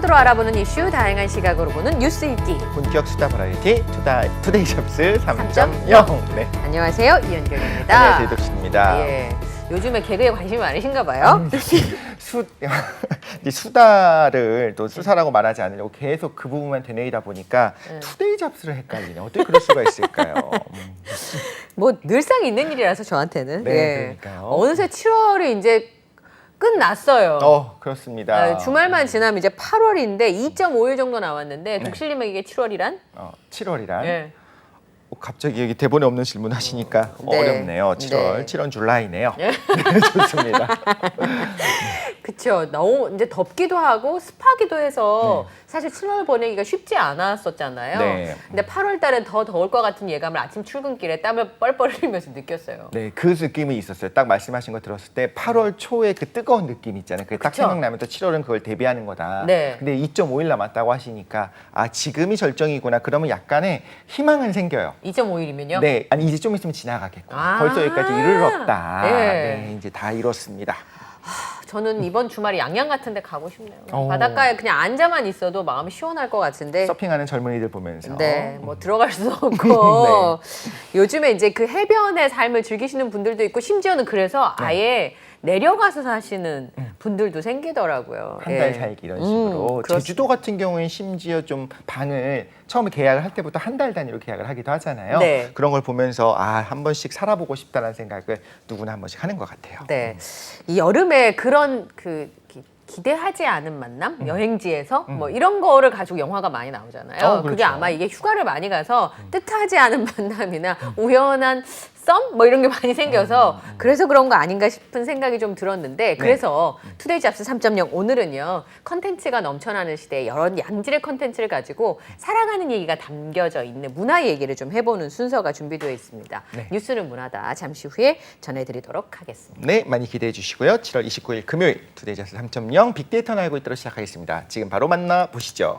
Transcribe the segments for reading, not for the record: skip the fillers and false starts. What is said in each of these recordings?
키워드로 알아보는 이슈, 다양한 시각으로 보는 뉴스 읽기. 본격 수다 버라이티 투데이 잡스 3.0. 3.0. 네. 안녕하세요, 이현경입니다. 안녕하세요, 이덕수입니다. 예. 요즘에 개그에 관심이 많으신가 봐요. 이 수다를 또 수사라고 말하지 않으려고 계속 그 부분만 되뇌이다 보니까 투데이 잡스를 헷갈리네. 어떻게 그럴 수가 있을까요? 뭐 늘상 있는 일이라서 저한테는. 네, 예. 그러니까요. 어느새 7월이 이제 끝났어요. 그렇습니다. 주말만 지나면 이제 8월인데 2.5일 정도 나왔는데 독실님에게 7월이란? 7월이란? 예. 갑자기 여기 대본에 없는 질문 하시니까 네. 어렵네요. 7월, 네. 7월 줄라이네요. 네, 좋습니다. 그쵸. 너무 이제 덥기도 하고 습하기도 해서 사실 7월 보내기가 쉽지 않았었잖아요. 네. 근데 8월 달엔 더 더울 것 같은 예감을 아침 출근길에 땀을 뻘뻘 흘리면서 느꼈어요. 네, 그 느낌이 있었어요. 딱 말씀하신 거 들었을 때 8월 초에 그 뜨거운 느낌 있잖아요. 그게 딱 그쵸? 생각나면 또 7월은 그걸 대비하는 거다. 네. 근데 2.5일 남았다고 하시니까 지금이 절정이구나. 그러면 약간의 희망은 생겨요. 2.5일이면요? 네, 아니 이제 좀 있으면 지나가겠고 아. 벌써 여기까지 이르렀다. 네. 네, 이제 다 이뤘습니다. 저는 이번 주말에 양양 같은 데 가고 싶네요. 오. 바닷가에 그냥 앉아만 있어도 마음이 시원할 것 같은데. 서핑하는 젊은이들 보면서. 네, 뭐 들어갈 수도 없고 요즘에 이제 그 해변의 삶을 즐기시는 분들도 있고 심지어는 그래서 아예 내려가서 사시는 분들도 생기더라고요. 한 달 살기 이런 식으로. 제주도 같은 경우에는 심지어 좀 방을 처음에 계약을 할 때부터 한 달 단위로 계약을 하기도 하잖아요. 네. 그런 걸 보면서 한 번씩 살아보고 싶다는 생각을 누구나 한 번씩 하는 것 같아요. 네, 이 여름에 그런 기대하지 않은 만남, 여행지에서 뭐 이런 거를 가지고 영화가 많이 나오잖아요. 그렇죠. 그게 아마 이게 휴가를 많이 가서 뜻하지 않은 만남이나 우연한 썸? 뭐 이런 게 많이 생겨서 그래서 그런 거 아닌가 싶은 생각이 좀 들었는데 그래서 투데이 잡스 3.0 오늘은요 컨텐츠가 넘쳐나는 시대에 여러 양질의 컨텐츠를 가지고 살아가는 얘기가 담겨져 있는 문화 얘기를 좀 해보는 순서가 준비되어 있습니다. 네. 뉴스는 문화다. 잠시 후에 전해드리도록 하겠습니다. 네, 많이 기대해 주시고요. 7월 29일 금요일 투데이 잡스 3.0 빅데이터는 알고 있도록 시작하겠습니다. 지금 바로 만나보시죠.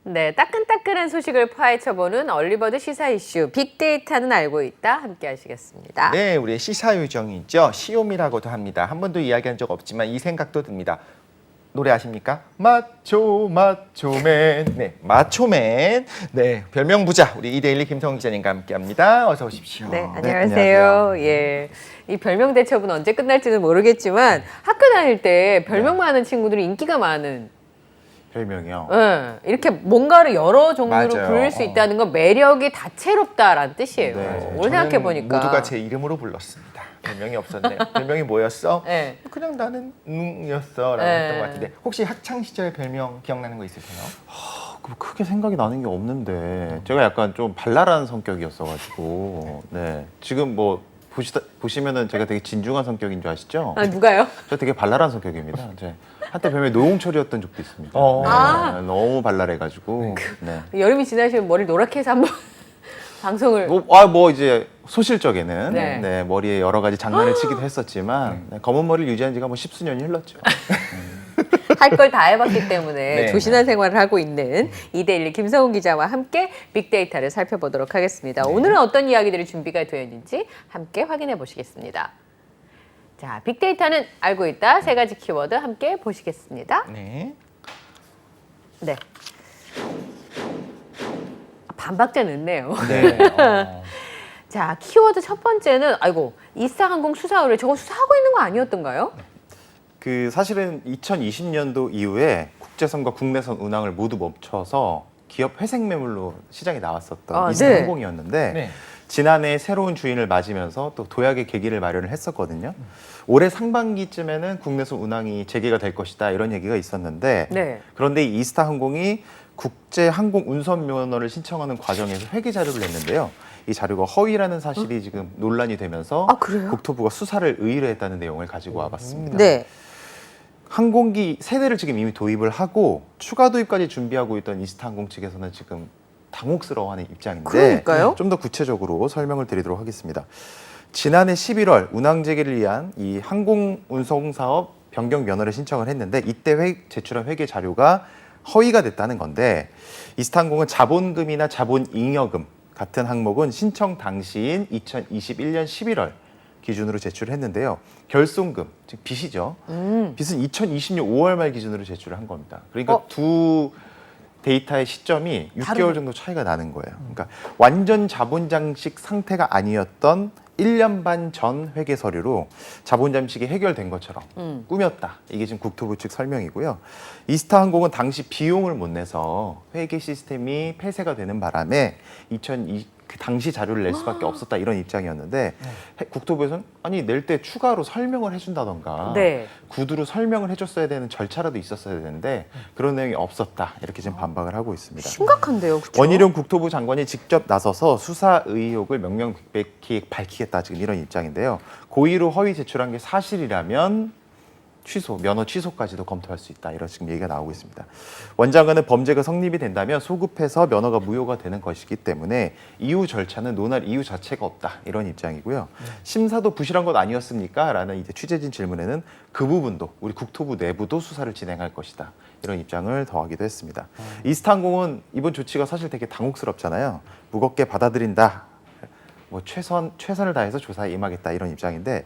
네, 따끈따끈한 소식을 파헤쳐보는 얼리버드 시사 이슈 빅데이터는 알고 있다 함께 하시겠습니다. 네, 우리의 시사 요정이죠. 시오미라고도 합니다. 한 번도 이야기한 적 없지만 이 생각도 듭니다. 노래 아십니까? 마초맨. 네, 마초맨. 네, 별명 부자 우리 이데일리 김성훈 기자님과 함께합니다. 어서 오십시오. 네, 안녕하세요. 예, 이 별명 대첩은 언제 끝날지는 모르겠지만 학교 다닐 때 별명 많은 친구들이 인기가 많은. 별명이요. 네, 이렇게 뭔가를 여러 종류로 맞아요. 부를 수 있다는 건 매력이 다채롭다라는 뜻이에요. 네, 오늘 생각해 보니까 모두가 제 이름으로 불렀습니다. 별명이 없었네요. 별명이 뭐였어? 네. 그냥 나는 였어라고 네. 했던 것 같은데 혹시 학창 시절 별명 기억나는 거 있으세요? 크게 생각이 나는 게 없는데 제가 약간 좀 발랄한 성격이었어가지고 네 지금 뭐 보시면은 제가 되게 진중한 성격인 줄 아시죠? 아, 누가요? 저 되게 발랄한 성격입니다. 한때 별명이 노홍철이었던 적도 있습니다. 네, 너무 발랄해가지고 네. 여름이 지나시면 머리 노랗게 해서 한번 방송을 뭐 이제 소실적에는 네. 네, 머리에 여러 가지 장난을 치기도 했었지만 네, 검은 머리를 유지한 지가 뭐 십수년이 흘렀죠. 할 걸 다 해봤기 때문에 네. 조신한 생활을 하고 있는 이데일리 김성훈 기자와 함께 빅데이터를 살펴보도록 하겠습니다. 오늘은 어떤 이야기들이 준비가 되어 있는지 함께 확인해 보시겠습니다. 자, 빅데이터는 알고 있다. 세 가지 키워드 함께 보시겠습니다. 네. 네. 반박자 늦네요. 네. 자, 키워드 첫 번째는 이스타항공 수사 의뢰 저거 수사하고 있는 거 아니었던가요? 그 사실은 2020년도 이후에 국제선과 국내선 운항을 모두 멈춰서 기업 회생 매물로 시장에 나왔었던 이스타항공이었는데 네. 지난해 새로운 주인을 맞으면서 또 도약의 계기를 마련을 했었거든요. 올해 상반기쯤에는 국내선 운항이 재개가 될 것이다 이런 얘기가 있었는데 네. 그런데 이 이스타항공이 국제항공 운선 면허를 신청하는 과정에서 회계 자료를 냈는데요. 이 자료가 허위라는 사실이 지금 논란이 되면서 그래요? 국토부가 수사를 의뢰했다는 내용을 가지고 와봤습니다. 네. 항공기 세대를 지금 이미 도입을 하고 추가 도입까지 준비하고 있던 이스타항공 측에서는 지금 당혹스러워하는 입장인데 그러니까요? 좀 더 구체적으로 설명을 드리도록 하겠습니다. 지난해 11월 운항 재개를 위한 이 항공 운송 사업 변경 면허를 신청을 했는데 이때 제출한 회계 자료가 허위가 됐다는 건데 이스타항공은 자본금이나 자본잉여금 같은 항목은 신청 당시인 2021년 11월 기준으로 제출했는데요. 결손금, 즉 빚이죠. 빚은 2020년 5월 말 기준으로 제출을 한 겁니다. 그러니까 두 데이터의 시점이 6개월 정도 차이가 나는 거예요. 그러니까 완전 자본 잠식 상태가 아니었던 1년 반 전 회계 서류로 자본 잠식이 해결된 것처럼 꾸몄다. 이게 지금 국토부 측 설명이고요. 이스타항공은 당시 비용을 못 내서 회계 시스템이 폐쇄가 되는 바람에 그 당시 자료를 낼 수밖에 없었다 이런 입장이었는데 국토부에서는 아니 낼 때 추가로 설명을 해준다던가 네. 구두로 설명을 해줬어야 되는 절차라도 있었어야 되는데 그런 내용이 없었다 이렇게 지금 반박을 하고 있습니다. 심각한데요, 그렇죠? 원희룡 국토부 장관이 직접 나서서 수사 의혹을 명명백백히 밝히겠다 지금 이런 입장인데요. 고의로 허위 제출한 게 사실이라면 취소, 면허 취소까지도 검토할 수 있다. 이런 지금 얘기가 나오고 있습니다. 원장관은 범죄가 성립이 된다면 소급해서 면허가 무효가 되는 것이기 때문에 이후 절차는 논할 이유 자체가 없다. 이런 입장이고요. 심사도 부실한 것 아니었습니까? 라는 이제 취재진 질문에는 그 부분도 우리 국토부 내부도 수사를 진행할 것이다. 이런 입장을 더하기도 했습니다. 이스타항공은 이번 조치가 사실 되게 당혹스럽잖아요. 무겁게 받아들인다. 뭐 최선을 다해서 조사에 임하겠다. 이런 입장인데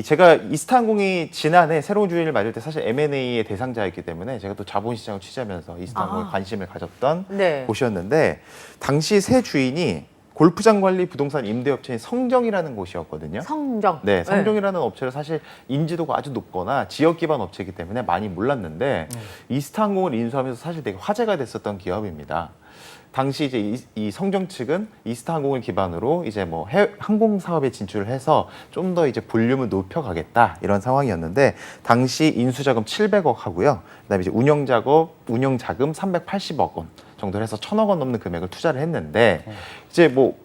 제가 이스타항공이 지난해 새로운 주인을 맞을 때 사실 M&A의 대상자였기 때문에 제가 또 자본시장을 취재하면서 이스타항공에 관심을 가졌던 네. 곳이었는데 당시 새 주인이 골프장 관리 부동산 임대업체인 성정이라는 곳이었거든요. 성정. 네, 성정이라는 업체를 사실 인지도가 아주 높거나 지역 기반 업체이기 때문에 많이 몰랐는데 이스타항공을 인수하면서 사실 되게 화제가 됐었던 기업입니다. 당시 이제 이 성정 측은 이스타항공을 기반으로 이제 뭐 항공 사업에 진출을 해서 좀 더 이제 볼륨을 높여가겠다 이런 상황이었는데 당시 인수자금 700억 하고요. 그다음에 이제 운영자금 380억 원 정도를 해서 1,000억 원 넘는 금액을 투자를 했는데 이제 뭐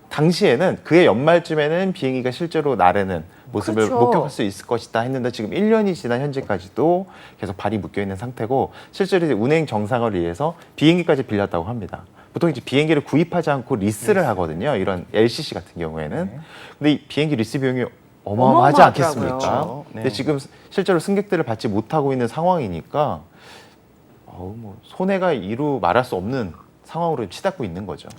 당시에는 그해 연말쯤에는 비행기가 실제로 나르는 모습을 그렇죠. 목격할 수 있을 것이다 했는데 지금 1년이 지난 현재까지도 계속 발이 묶여 있는 상태고 실제로 이제 운행 정상을 위해서 비행기까지 빌렸다고 합니다. 보통 이제 비행기를 구입하지 않고 리스를 하거든요. 이런 LCC 같은 경우에는. 근데 이 비행기 리스 비용이 어마어마하지 않겠습니까? 어마어마하더라고요. 근데 지금 실제로 승객들을 받지 못하고 있는 상황이니까 뭐 손해가 이루 말할 수 없는 상황으로 치닫고 있는 거죠.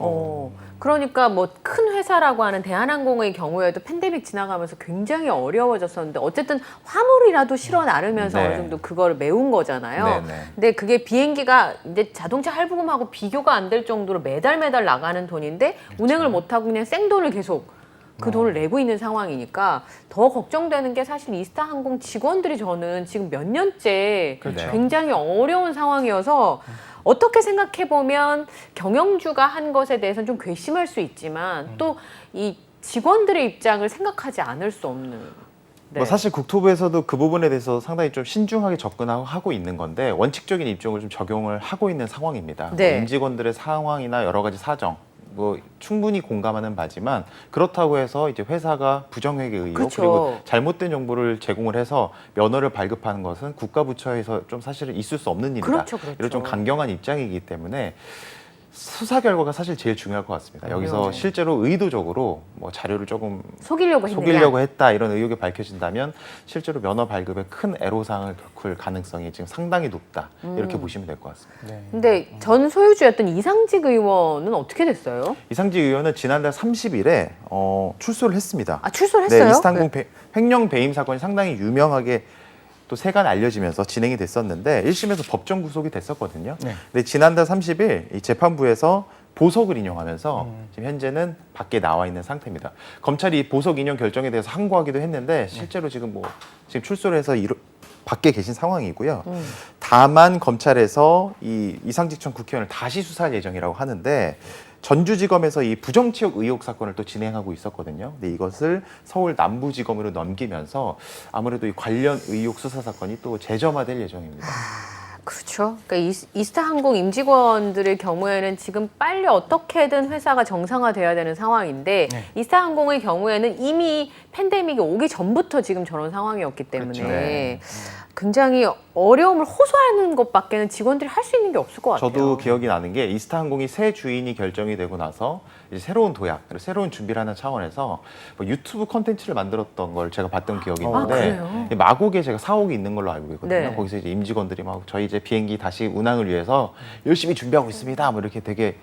그러니까 뭐 큰 회사라고 하는 대한항공의 경우에도 팬데믹 지나가면서 굉장히 어려워졌었는데 어쨌든 화물이라도 실어 나르면서 네. 어느 정도 그거를 메운 거잖아요. 네네. 근데 그게 비행기가 이제 자동차 할부금하고 비교가 안 될 정도로 매달 나가는 돈인데 운행을 못 하고 그냥 생돈을 계속 그 돈을 내고 있는 상황이니까 더 걱정되는 게 사실 이스타항공 직원들이 저는 지금 몇 년째 그렇죠. 굉장히 어려운 상황이어서 어떻게 생각해 보면 경영주가 한 것에 대해서는 좀 괘씸할 수 있지만 또 이 직원들의 입장을 생각하지 않을 수 없는. 네. 뭐 사실 국토부에서도 그 부분에 대해서 상당히 좀 신중하게 접근하고 있는 건데 원칙적인 입장을 좀 적용을 하고 있는 상황입니다. 네. 뭐 임직원들의 상황이나 여러 가지 사정 뭐 충분히 공감하는 바지만 그렇다고 해서 이제 회사가 부정회계 의혹 그렇죠. 그리고 잘못된 정보를 제공을 해서 면허를 발급하는 것은 국가부처에서 좀 사실은 있을 수 없는 일이다. 그렇죠. 이런 좀 강경한 입장이기 때문에 수사 결과가 사실 제일 중요할 것 같습니다. 여기서 실제로 의도적으로 뭐 자료를 조금 속이려고 했다 이런 의혹이 밝혀진다면 실제로 면허 발급에 큰 애로사항을 겪을 가능성이 지금 상당히 높다 이렇게 보시면 될 것 같습니다. 네. 근데 전 소유주였던 이상직 의원은 어떻게 됐어요? 이상직 의원은 지난달 30일에 출소를 했습니다. 아, 출소를 했어요? 네, 이스타항공 횡령 배임 사건이 상당히 유명하게 또 세간 알려지면서 진행이 됐었는데 1심에서 법정 구속이 됐었거든요. 네. 근데 지난달 30일 이 재판부에서 보석을 인용하면서 지금 현재는 밖에 나와 있는 상태입니다. 검찰이 이 보석 인용 결정에 대해서 항고하기도 했는데 실제로 지금 지금 출소를 해서 밖에 계신 상황이고요. 다만 검찰에서 이상직전 국회의원을 다시 수사할 예정이라고 하는데 전주지검에서 이 부정치역 의혹 사건을 또 진행하고 있었거든요. 근데 이것을 서울 남부지검으로 넘기면서 아무래도 이 관련 의혹 수사 사건이 또 재점화될 예정입니다. 그렇죠. 그러니까 이스타항공 임직원들의 경우에는 지금 빨리 어떻게든 회사가 정상화돼야 되는 상황인데 이스타항공의 경우에는 이미 팬데믹이 오기 전부터 지금 저런 상황이었기 때문에 그렇죠. 네. 굉장히 어려움을 호소하는 것밖에는 직원들이 할 수 있는 게 없을 것 같아요. 저도 기억이 나는 게 이스타항공이 새 주인이 결정이 되고 나서 이제 새로운 도약, 그리고 새로운 준비를 하는 차원에서 뭐 유튜브 콘텐츠를 만들었던 걸 제가 봤던 기억이 있는데 그래요? 마곡에 제가 사옥이 있는 걸로 알고 있거든요. 네. 거기서 이제 임직원들이 막 저희 이제 비행기 다시 운항을 위해서 열심히 준비하고 있습니다. 뭐 이렇게 되게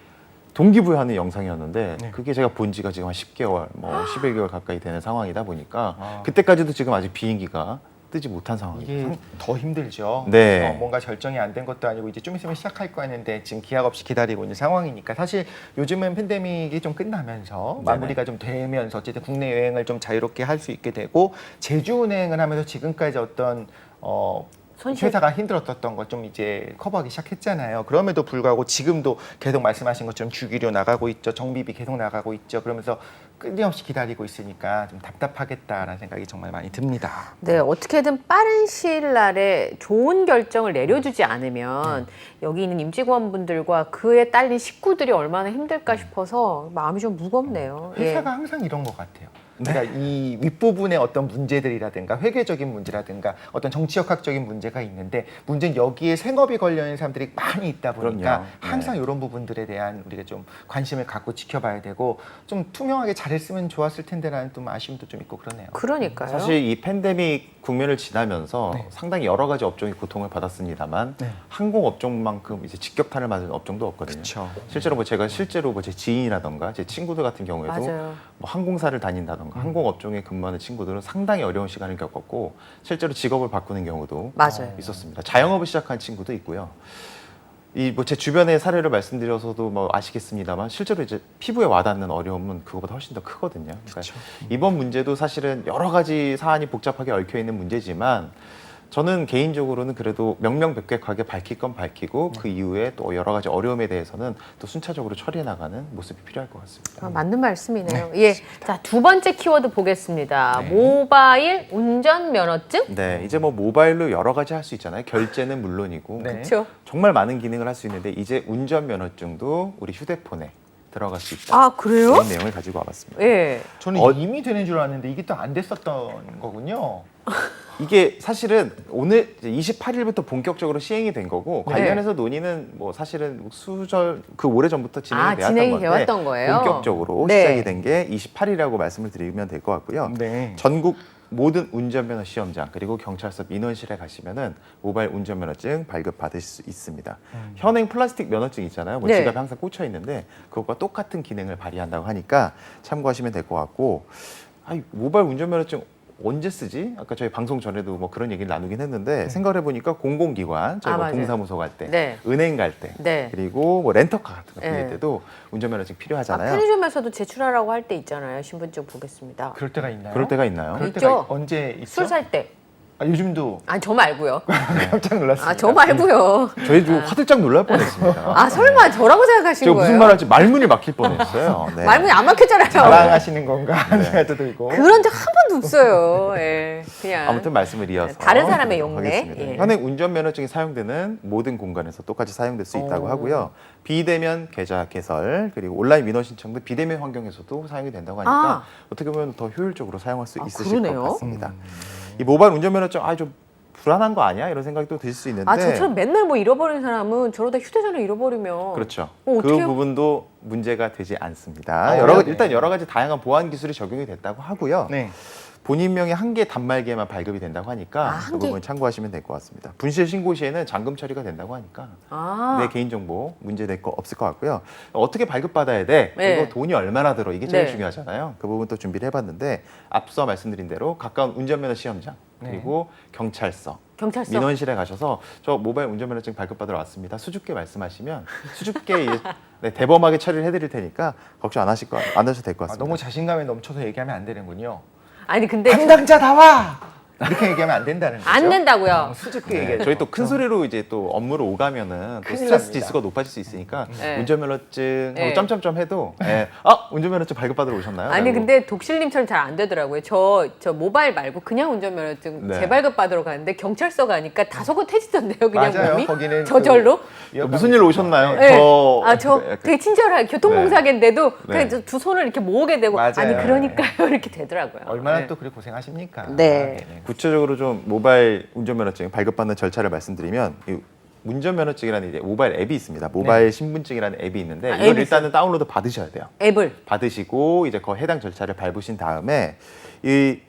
동기부여하는 영상이었는데 네. 그게 제가 본 지가 지금 한 10개월, 뭐 11개월 가까이 되는 상황이다 보니까 아. 그때까지도 지금 아직 비행기가 뜨지 못한 상황이에요. 이게 더 힘들죠. 네. 뭔가 결정이 안 된 것도 아니고 이제 좀 있으면 시작할 거였는데 지금 기약 없이 기다리고 있는 상황이니까 사실 요즘은 팬데믹이 좀 끝나면서 네네. 마무리가 좀 되면서 어쨌든 국내 여행을 좀 자유롭게 할 수 있게 되고 제주 운행을 하면서 지금까지 어떤 손실. 회사가 힘들었던 것 좀 이제 커버하기 시작했잖아요. 그럼에도 불구하고 지금도 계속 말씀하신 것처럼 주기료 나가고 있죠. 정비비 계속 나가고 있죠. 그러면서 끊임없이 기다리고 있으니까 좀 답답하겠다라는 생각이 정말 많이 듭니다. 네, 어떻게든 빠른 시일 날에 좋은 결정을 내려주지 않으면 여기 있는 임직원분들과 그에 딸린 식구들이 얼마나 힘들까 싶어서 마음이 좀 무겁네요. 예. 회사가 항상 이런 것 같아요. 그러니까 이 윗부분의 어떤 문제들이라든가 회계적인 문제라든가 어떤 정치역학적인 문제가 있는데 문제는 여기에 생업이 걸려 있는 사람들이 많이 있다 보니까 그럼요. 항상 이런 부분들에 대한 우리가 좀 관심을 갖고 지켜봐야 되고 좀 투명하게 잘했으면 좋았을 텐데라는 좀 아쉬움도 좀 있고 그러네요. 그러니까요. 사실 이 팬데믹 국면을 지나면서 네. 상당히 여러 가지 업종이 고통을 받았습니다만 네. 항공 업종만큼 이제 직격탄을 맞은 업종도 없거든요. 그쵸. 실제로 뭐 제가 제 지인이라던가 제 친구들 같은 경우에도 맞아요. 뭐 항공사를 다닌다던가 항공 업종에 근무하는 친구들은 상당히 어려운 시간을 겪었고 실제로 직업을 바꾸는 경우도 맞아요. 있었습니다. 자영업을 시작한 친구도 있고요. 이 뭐 제 주변의 사례를 말씀드려서도 뭐 아시겠습니다만 실제로 이제 피부에 와닿는 어려움은 그거보다 훨씬 더 크거든요. 그러니까 이번 문제도 사실은 여러 가지 사안이 복잡하게 얽혀 있는 문제지만 저는 개인적으로는 그래도 명명백백하게 밝힐 건 밝히고 그 이후에 또 여러 가지 어려움에 대해서는 또 순차적으로 처리해 나가는 모습이 필요할 것 같습니다. 맞는 말씀이네요. 예. 자, 두 번째 키워드 보겠습니다. 네. 모바일 운전면허증? 네, 이제 뭐 모바일로 여러 가지 할 수 있잖아요. 결제는 물론이고 네. 그렇죠. 정말 많은 기능을 할 수 있는데 이제 운전면허증도 우리 휴대폰에 들어갈 수 있다. 아, 그래요? 이런 내용을 가지고 와봤습니다. 예. 저는 이미 되는 줄 알았는데 이게 또 안 됐었던 거군요. 이게 사실은 오늘 28일부터 본격적으로 시행이 된 거고 네. 관련해서 논의는 뭐 사실은 수절 그 오래 전부터 진행이 되었던 진행이 건데 되었던 거예요? 본격적으로 네. 시작이 된 게 28일이라고 말씀을 드리면 될 것 같고요. 네. 전국 모든 운전면허 시험장 그리고 경찰서 민원실에 가시면은 모바일 운전면허증 발급받을 수 있습니다. 현행 플라스틱 면허증 있잖아요. 뭐 네. 지갑에 항상 꽂혀 있는데 그것과 똑같은 기능을 발휘한다고 하니까 참고하시면 될 것 같고 모바일 운전면허증 언제 쓰지? 아까 저희 방송 전에도 뭐 그런 얘기를 나누긴 했는데 생각을 해보니까 공공기관, 저희 뭐 맞아요. 동사무소 갈 때, 네. 은행 갈 때, 네. 그리고 뭐 렌터카 같은 거 빌릴 네. 때도 운전면허증 필요하잖아요. 편의점에서도 제출하라고 할 때 있잖아요. 신분증 보겠습니다. 그럴 때가 있나요? 그럴 때가 있나요? 그럴 있죠. 때가 언제 있죠? 술 살 때. 요즘도 아니, 저 말고요. 깜짝 놀랐습니다. 아, 저 말고요. 저희도 화들짝 놀랄 뻔했습니다. 아, 설마 저라고 생각하신 제가 거예요? 무슨 말 할지 말문이 막힐 뻔했어요. 네. 말문이 안 막혔잖아요. 자랑하시는 건가 하는 생각도 들고. 그런 적 한 번도 없어요. 예. 그냥. 아무튼 말씀을 이어서 다른 사람의 드리도록 용례. 하겠습니다. 예. 현행 운전면허증이 사용되는 모든 공간에서 똑같이 사용될 수 있다고 오. 하고요. 비대면 계좌 개설 그리고 온라인 민원 신청도 비대면 환경에서도 사용이 된다고 하니까 아. 어떻게 보면 더 효율적으로 사용할 수 아, 있으실 그러네요. 것 같습니다. 이 모바일 운전면허증 좀 불안한 거 아니야? 이런 생각도 들 수 있는데 아, 저처럼 맨날 뭐 잃어버리는 사람은 저러다 휴대전화 잃어버리면. 그렇죠. 어떻게 그 해요? 부분도 문제가 되지 않습니다. 아, 여러 네. 일단 여러 가지 다양한 보안 기술이 적용이 됐다고 하고요. 네. 본인명의 한 개 단말기에만 발급이 된다고 하니까 한 그 개? 부분 참고하시면 될 것 같습니다. 분실 신고 시에는 잠금 처리가 된다고 하니까 아. 내 개인정보 문제될 거 없을 것 같고요. 어떻게 발급받아야 돼? 네. 그리고 돈이 얼마나 들어? 이게 제일 네. 중요하잖아요. 그 부분 또 준비를 해봤는데 앞서 말씀드린 대로 가까운 운전면허 시험장 그리고 경찰서 경찰서. 민원실에 가셔서 저 모바일 운전면허증 발급받으러 왔습니다. 수줍게 말씀하시면 수줍게 대범하게 처리를 해드릴 테니까 걱정 안 하셔도 될 것 같습니다. 너무 자신감에 넘쳐서 얘기하면 안 되는군요. 아니, 근데. 담당자 나와! 이렇게 얘기하면 안 된다는 거죠. 안 된다고요. 수줍게 네, 얘기해. 저희 또 큰 소리로 이제 또 업무를 오가면은 또 큰일 스트레스 납니다. 지수가 높아질 수 있으니까 네. 운전면허증 하고 네. 점점점 해도 운전면허증 발급받으러 오셨나요? 아니, 라고. 근데 독실님처럼 잘 안 되더라고요. 저 모바일 말고 그냥 운전면허증 네. 재발급 받으러 가는데 경찰서 가니까 다소곳해지던데요, 그냥 맞아요. 몸이. 거기는 저절로. 또 무슨 일로 오셨나요? 네. 저 되게 친절하게 교통공사인데도 네. 그냥 저두 손을 이렇게 모으게 되고 맞아요. 아니 그러니까요 이렇게 되더라고요. 얼마나 네. 또 그렇게 고생하십니까? 네. 구체적으로 좀 모바일 운전면허증 발급받는 절차를 말씀드리면 이 운전면허증이라는 이제 모바일 앱이 있습니다. 모바일 신분증이라는 앱이 있는데 아, 이걸 앱이 일단은 다운로드 받으셔야 돼요. 앱을. 받으시고 이제 그 해당 절차를 밟으신 다음에 이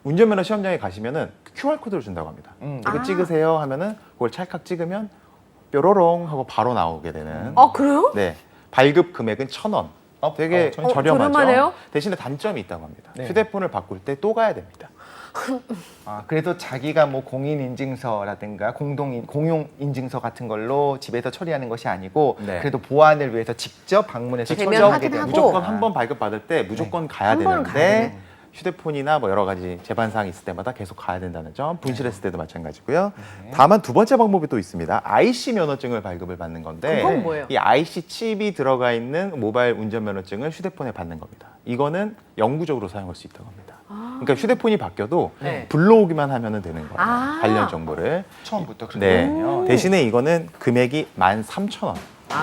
운전면허 시험장에 가시면은 QR 코드를 준다고 합니다. 이거 아. 찍으세요 하면은 그걸 찰칵 찍으면 뾰로롱 하고 바로 나오게 되는. 아, 그래요? 네. 발급 금액은 1,000원. 되게 저렴하죠. 저렴하죠. 저렴하네요? 대신에 단점이 있다고 합니다. 네. 휴대폰을 바꿀 때 또 가야 됩니다. 그래도 자기가 뭐 공인인증서라든가 공용인증서 같은 걸로 집에서 처리하는 것이 아니고 네. 그래도 보안을 위해서 직접 방문해서 대면 처리하게 확인하고. 되는 무조건 한 번 발급 받을 때 무조건 가야 한 번은 가야 되는데 되네. 휴대폰이나 뭐 여러 가지 재반 사항이 있을 때마다 계속 가야 된다는 점, 분실했을 때도 마찬가지고요. 다만 두 번째 방법이 또 있습니다. IC 면허증을 발급을 받는 건데 그건 뭐예요? 이 IC 칩이 들어가 있는 모바일 운전 면허증을 휴대폰에 받는 겁니다. 이거는 영구적으로 사용할 수 있다고 합니다. 그러니까 휴대폰이 바뀌어도 네. 불러오기만 하면 되는 거예요. 아. 관련 정보를. 처음부터 네. 그렇거든요. 대신에 이거는 금액이 13,000원.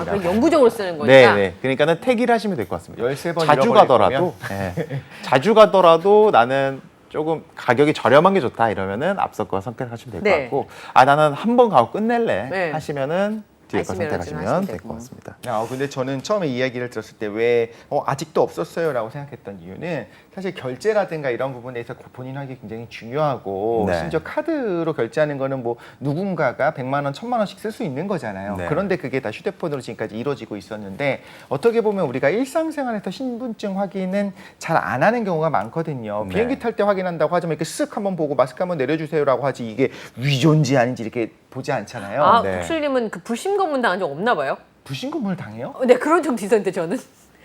그럼 영구적으로 쓰는 네, 거니까. 네. 그러니까는 태기를 하시면 될 것 같습니다. 13번 자주 잃어버릴 가더라도, 네. 자주 가더라도 나는 조금 가격이 저렴한 게 좋다 이러면은 앞서 거 선택하시면 될 것 네. 같고, 나는 한 번 가고 끝낼래 네. 하시면은 뒤에 거 IC 면허증 선택하시면 하시면 될 되고. 것 같습니다. 근데 저는 처음에 이야기를 들었을 때 왜 아직도 없었어요라고 생각했던 이유는 사실 결제라든가 이런 부분에서 본인 하기 굉장히 중요하고 네. 심지어 카드로 결제하는 거는 뭐 누군가가 100만 원, 1000만 원씩 쓸 수 있는 거잖아요. 네. 그런데 그게 다 휴대폰으로 지금까지 이루어지고 있었는데 어떻게 보면 우리가 일상생활에서 신분증 확인은 잘 안 하는 경우가 많거든요. 네. 비행기 탈 때 확인한다고 하지만 이렇게 쓱 한번 보고 마스크 한번 내려주세요라고 하지 이게 위조인지 아닌지 이렇게 보지 않잖아요. 네. 국술님은 그 불심 검문 당한 적 없나 봐요? 부신검문을 당해요? 네, 그런 적도 있었는데 저는.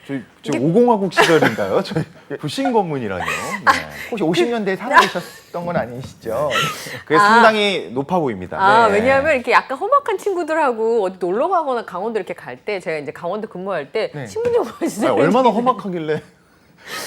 저희 50화국 시절인가요? 저희 부신 검문이라뇨. 네. 혹시 50년대에 살아계셨던 건 아니시죠? 그게 상당히 높아 보입니다. 네. 왜냐하면 이렇게 약간 험악한 친구들하고 어디 놀러 가거나 강원도 이렇게 갈 때 제가 이제 강원도 근무할 때 네. 신분증 보여주세요. 얼마나 험악하길래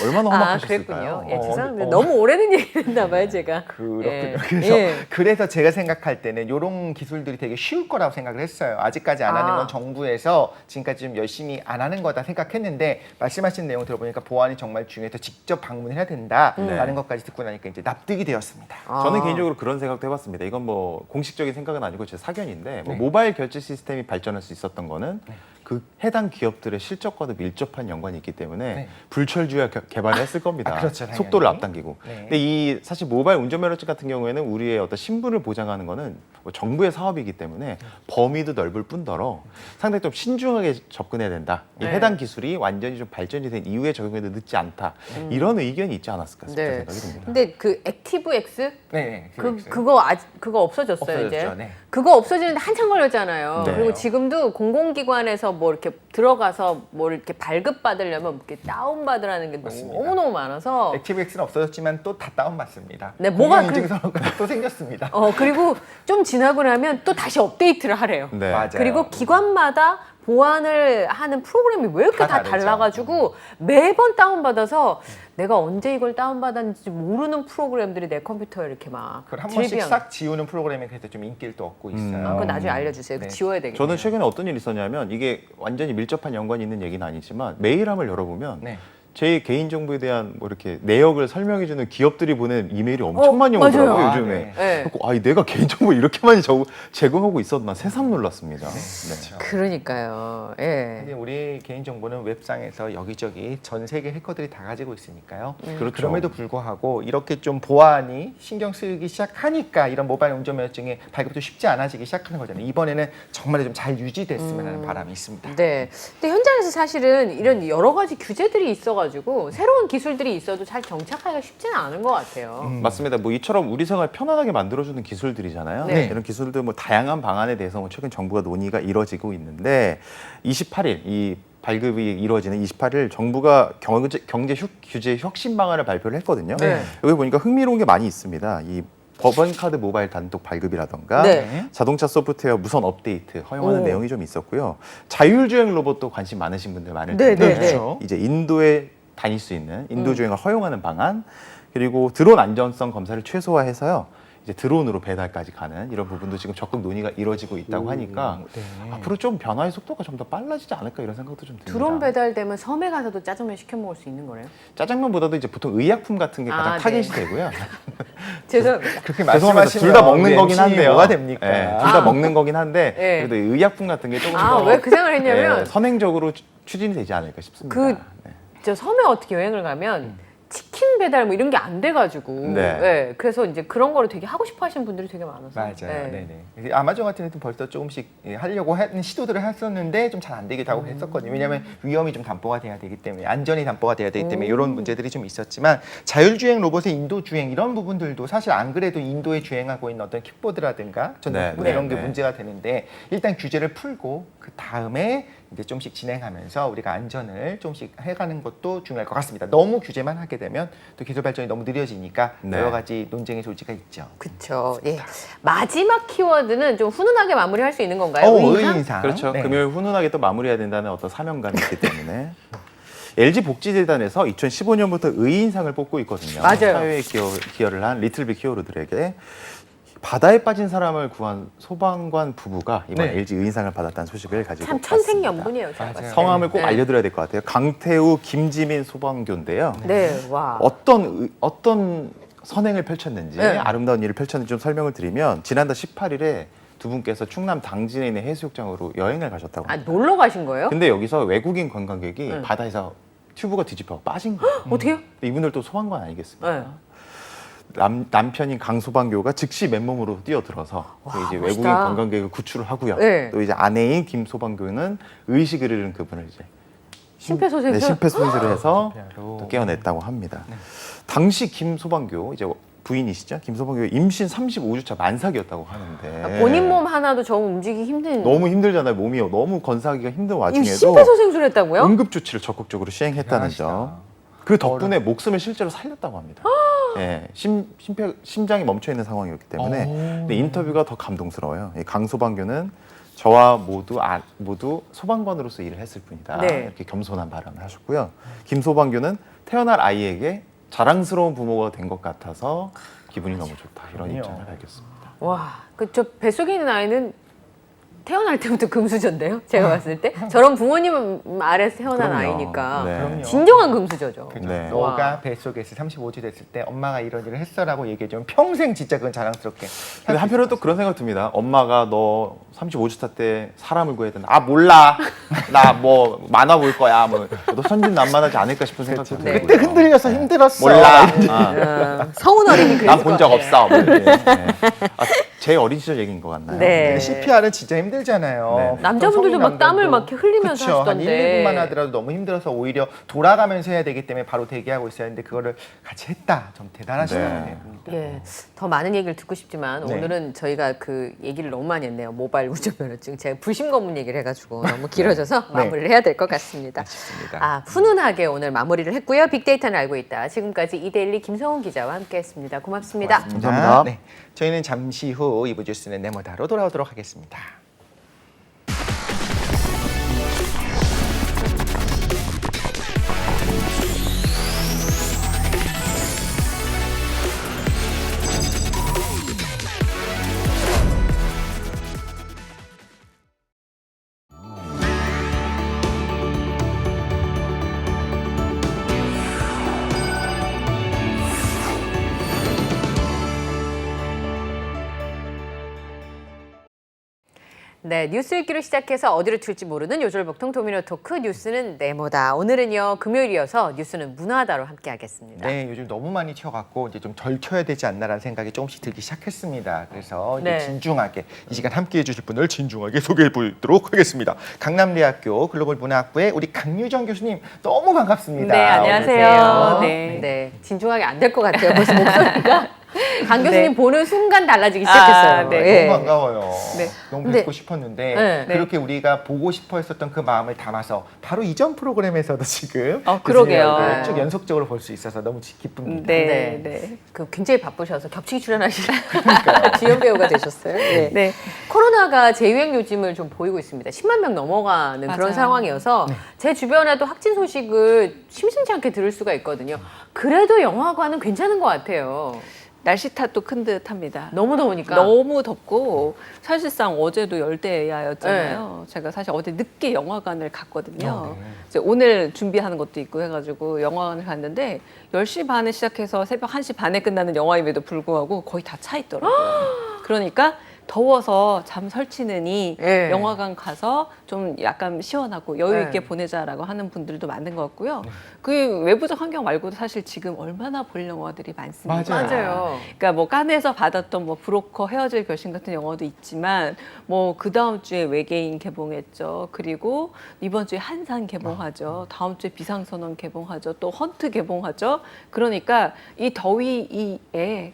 얼마나 험악하셨을까요? 그랬군요. 예, 죄송합니다. 어. 너무 오래된 얘기를 했나 봐요, 제가. 그렇군요. 예. 그래서, 예. 그래서 제가 생각할 때는 이런 기술들이 되게 쉬울 거라고 생각을 했어요. 아직까지 안 하는 건 정부에서 지금까지 좀 열심히 안 하는 거다 생각했는데 말씀하신 내용 들어보니까 보안이 정말 중요해서 직접 방문을 해야 된다라는 것까지 듣고 나니까 이제 납득이 되었습니다. 저는 개인적으로 그런 생각도 해봤습니다. 이건 뭐 공식적인 생각은 아니고 제 사견인데 뭐 네. 모바일 결제 시스템이 발전할 수 있었던 거는 그 해당 기업들의 실적과도 밀접한 연관이 있기 때문에 네. 불철주야 개발을 했을 겁니다. 그렇죠, 당연히. 속도를 앞당기고. 네. 근데 이 사실 모바일 운전면허증 같은 경우에는 우리의 어떤 신분을 보장하는 거는 뭐 정부의 사업이기 때문에 범위도 넓을 뿐더러 상당히 좀 신중하게 접근해야 된다. 이 네. 해당 기술이 완전히 좀 발전이 된 이후에 적용해도 늦지 않다. 이런 의견이 있지 않았을까 싶은 네. 생각이 듭니다. 근데 그 액티브 X 네, 그거 없어졌어요, 이제. 없어졌죠, 네. 그거 없어지는데 한참 걸렸잖아요. 네. 그리고 지금도 공공기관에서 뭐 이렇게 들어가서 뭘 이렇게 발급받으려면 이렇게 다운받으라는 게 맞습니다. 너무너무 많아서. 액티브엑스는 없어졌지만 또 다 다운받습니다. 네, 뭐가 공인인증서가 또 생겼습니다. 그리고 좀 지나고 나면 또 다시 업데이트를 하래요. 네. 맞아요. 그리고 기관마다 보안을 하는 프로그램이 왜 이렇게 다 다 다르죠. 달라가지고 매번 다운받아서 내가 언제 이걸 다운받았는지 모르는 프로그램들이 내 컴퓨터에 이렇게 막 그걸 한 번씩 질비한 싹 지우는 프로그램이 그래서 좀 인기를 또 얻고 있어요. 그거 나중에 알려주세요. 네. 지워야 되겠네요. 저는 최근에 어떤 일이 있었냐면 이게 완전히 밀접한 연관이 있는 얘기는 아니지만 메일함을 열어보면 네. 제 개인 정보에 대한 뭐 이렇게 내역을 설명해주는 기업들이 보낸 이메일이 엄청 많이 맞아요. 오더라고요 아, 요즘에. 네. 네. 그래서 내가 개인 정보 이렇게 많이 제공하고 있었나 새삼 놀랐습니다. 네. 그렇죠. 그러니까요. 예. 근데 우리 개인 정보는 웹상에서 여기저기 전 세계 해커들이 다 가지고 있으니까요. 그렇죠. 그럼에도 불구하고 이렇게 좀 보안이 신경 쓰기 시작하니까 이런 모바일 운전면허증의 발급도 쉽지 않아지기 시작하는 거잖아요. 이번에는 정말 좀 잘 유지됐으면 하는 바람이 있습니다. 네. 근데 현장에서 사실은 이런 여러 가지 규제들이 있어가지고 새로운 기술들이 있어도 잘 정착하기가 쉽지는 않은 것 같아요. 맞습니다. 뭐 이처럼 우리 생활 편안하게 만들어주는 기술들이잖아요. 네. 이런 기술들 뭐 다양한 방안에 대해서 뭐 최근 정부가 논의가 이뤄지고 있는데 28일 이 발급이 이루어지는 28일 정부가 경제 규제 혁신 방안을 발표를 했거든요. 네. 여기 보니까 흥미로운 게 많이 있습니다. 이 법원카드 모바일 단독 발급이라던가 네. 자동차 소프트웨어 무선 업데이트 허용하는 오. 내용이 좀 있었고요. 자율주행 로봇도 관심 많으신 분들 많을 네, 텐데 네, 네. 이제 인도에 다닐 수 있는 인도 주행을 허용하는 방안 그리고 드론 안전성 검사를 최소화해서요. 이제 드론으로 배달까지 가는 이런 부분도 지금 적극 논의가 이루어지고 있다고 하니까 네. 앞으로 좀 변화의 속도가 좀 더 빨라지지 않을까 이런 생각도 좀 듭니다. 드론 배달되면 섬에 가서도 짜장면 시켜 먹을 수 있는 거네요. 짜장면보다도 이제 보통 의약품 같은 게 가장 아, 타겟이 네. 되고요. 죄송합니다. 그렇게 죄송합니다. 말씀하시면 둘 다 먹는 우리 거긴 MC 한데요. 뭐가 됩니까? 둘 다 먹는 거긴 한데 네. 그래도 의약품 같은 게 조금 더 왜 그 생각을 했냐면 선행적으로 추진이 되지 않을까 싶습니다. 그- 네. 저 섬에 어떻게 여행을 가면 치킨 사진 배달 뭐 이런 게 안 돼가지고 네. 네, 그래서 이제 그런 거를 되게 하고 싶어하시는 분들이 되게 많아서 맞아요. 네. 네네. 그래서 아마존 같은 데도 벌써 조금씩 하려고 하는 시도들을 했었는데 좀 잘 안 되기도 하고 했었거든요. 왜냐하면 위험이 좀 담보가 돼야 되기 때문에 안전이 담보가 돼야 되기 때문에 이런 문제들이 좀 있었지만 자율주행 로봇의 인도 주행 이런 부분들도 사실 안 그래도 인도에 주행하고 있는 어떤 킥보드라든가 네, 전동 네, 이런 게 네. 문제가 되는데 일단 규제를 풀고 그 다음에 이제 좀씩 진행하면서 우리가 안전을 좀씩 해가는 것도 중요할 것 같습니다. 너무 규제만 하게 되면 또 기술 발전이 너무 느려지니까 네. 여러 가지 논쟁의 소지가 있죠. 그렇죠. 예. 마지막 키워드는 좀 훈훈하게 마무리할 수 있는 건가요? 의인상. 그렇죠. 네. 금요일 훈훈하게 또 마무리해야 된다는 어떤 사명감이 있기 때문에 LG 복지재단에서 2015년부터 의인상을 뽑고 있거든요. 맞아요. 사회에 기여를 한 리틀빅 히어로들에게 바다에 빠진 사람을 구한 소방관 부부가 이번 네. LG 의인상을 받았다는 소식을 가지고 참 왔습니다. 천생연분이에요. 제가 맞아요. 봤을 때. 성함을 꼭 네. 알려드려야 될 것 같아요. 강태우, 김지민 소방교인데요. 네, 와. 어떤 선행을 펼쳤는지 네. 아름다운 일을 펼쳤는지 좀 설명을 드리면 지난달 18일에 두 분께서 충남 당진에 있는 해수욕장으로 여행을 가셨다고 아, 합니다. 놀러 가신 거예요? 근데 여기서 외국인 관광객이 네. 바다에서 튜브가 뒤집혀 빠진 거예요. 어떻게요? 근데 이분들 또 소방관 아니겠습니까? 네. 남편인 강소방교가 즉시 맨몸으로 뛰어들어서 와, 그 이제 멋있다. 외국인 관광객을 구출을 하고요. 네. 또 이제 아내인 김소방교는 의식을 잃은 그분을 이제 심폐소생술? 네, 심폐소생술을 해서 심폐로. 또 깨어냈다고 합니다. 당시 김소방교 이제 부인이시죠? 김소방교 임신 35주차 만삭이었다고 하는데 아, 본인 몸 하나도 저 움직이기 힘든. 너무 힘들잖아요. 몸이 너무 건사하기가 힘든 이 와중에도 심폐소생술 했다고요? 응급 조치를 적극적으로 시행했다는 대단하시다. 점. 그 덕분에 목숨을 실제로 살렸다고 합니다. 예, 심장이 멈춰 있는 상황이었기 때문에 근데 인터뷰가 더 감동스러워요. 이 강소방교는 저와 모두 소방관으로서 일을 했을 뿐이다. 네. 이렇게 겸손한 발언을 하셨고요. 김소방교는 태어날 아이에게 자랑스러운 부모가 된 것 같아서 기분이 너무 좋다. 이런 그럼요. 입장을 알겠습니다. 와, 그 저 뱃속에 있는 아이는 태어날 때부터 금수저인데요. 제가 봤을 때 저런 부모님 아래서 태어난 그럼요. 아이니까 네. 그럼요. 진정한 금수저죠. 그죠? 네. 너가 뱃속에서 35주 됐을 때 엄마가 이런 일을 했어라고 얘기해주면 평생 진짜 그건 자랑스럽게. 근데 한편으로는 또 그런 생각 듭니다. 엄마가 너 35주차 때 사람을 구해야 된다. 아 몰라. 나 뭐 만화 볼 거야. 뭐 너 선진난만하지 않을까 싶은 생각도 네. 들고요. 그때 흔들려서 힘들었어. 몰라. 성운 어린이 난 그랬을 본 것 적 같아요. 없어. 뭐 이렇게. 네. 아, 제 어린 시절 얘기인 것 같나요? 네. CPR은 진짜 힘들잖아요. 네. 남자분들도 막 땀을 막 이렇게 흘리면서 그쵸. 한 하시던데. 1, 2분만 하더라도 너무 힘들어서 오히려 돌아가면서 해야 되기 때문에 바로 대기하고 있어야 하는데 그거를 같이 했다. 좀 대단하신 것 네. 같아요. 예, 더 많은 얘기를 듣고 싶지만 네. 오늘은 저희가 그 얘기를 너무 많이 했네요. 모바일 운전면허증. 제가 불심 검문 얘기를 해가지고 너무 길어져서 네. 마무리를 해야 될 것 같습니다. 맞습니다. 아, 훈훈하게 오늘 마무리를 했고요. 빅데이터는 알고 있다. 지금까지 이데일리 김성훈 기자와 함께했습니다. 고맙습니다. 감사합니다. 네. 저희는 잠시 후 2부 뉴스는 네모다로 돌아오도록 하겠습니다. 네, 뉴스 읽기로 시작해서 어디로 튈지 모르는 요절복통 도미노 토크 뉴스는 네모다. 오늘은요 금요일이어서 뉴스는 문화다로 함께하겠습니다. 네, 요즘 너무 많이 튀어갖고 이제 좀 덜 튀어야 되지 않나라는 생각이 조금씩 들기 시작했습니다. 그래서 이제 네. 진중하게 이 시간 함께해 주실 분을 진중하게 소개해 보도록 하겠습니다. 강남대학교 글로벌 문화학부의 우리 강유정 교수님 너무 반갑습니다. 네, 안녕하세요. 어서 오세요. 네. 네, 진중하게 안 될 것 같아요. 벌써 목소리가 강 교수님 네. 보는 순간 달라지기 시작했어요. 아, 네. 예. 너무 반가워요. 네. 너무 근데- 뵙고 싶었는데 네. 그렇게 우리가 보고 싶어 했었던 그 마음을 담아서 바로 이전 프로그램에서도 지금 그러게요. 교수님 얼굴을 쭉 연속적으로 볼 수 있어서 너무 기쁩니다. 네, 네. 네. 그 굉장히 바쁘셔서 겹치기 출연하시는 주연 배우가 되셨어요. 네. 네. 코로나가 재유행 요즘을 좀 보이고 있습니다. 10만 명 넘어가는 그런 맞아요. 상황이어서 제 주변에도 확진 소식을 심심치 않게 들을 수가 있거든요. 그래도 영화관은 괜찮은 것 같아요. 날씨 탓도 큰 듯합니다. 너무 더우니까. 너무 덥고 사실상 어제도 열대야였잖아요. 제가 사실 어제 늦게 영화관을 갔거든요. 네. 이제 오늘 준비하는 것도 있고 해가지고 영화관을 갔는데 10시 반에 시작해서 새벽 1시 반에 끝나는 영화임에도 불구하고 거의 다 차 있더라고요. 그러니까 더워서 잠 설치느니 네. 영화관 가서 좀 약간 시원하고 여유 있게 네. 보내자라고 하는 분들도 많은 것 같고요. 그 외부적 환경 말고도 사실 지금 얼마나 볼 영화들이 많습니다. 맞아요. 맞아요. 그러니까 뭐 칸에서 받았던 뭐 브로커 헤어질 결심 같은 영화도 있지만 뭐 그 다음 주에 외계인 개봉했죠. 그리고 이번 주에 한산 개봉하죠. 다음 주에 비상선언 개봉하죠. 또 헌트 개봉하죠. 그러니까 이 더위에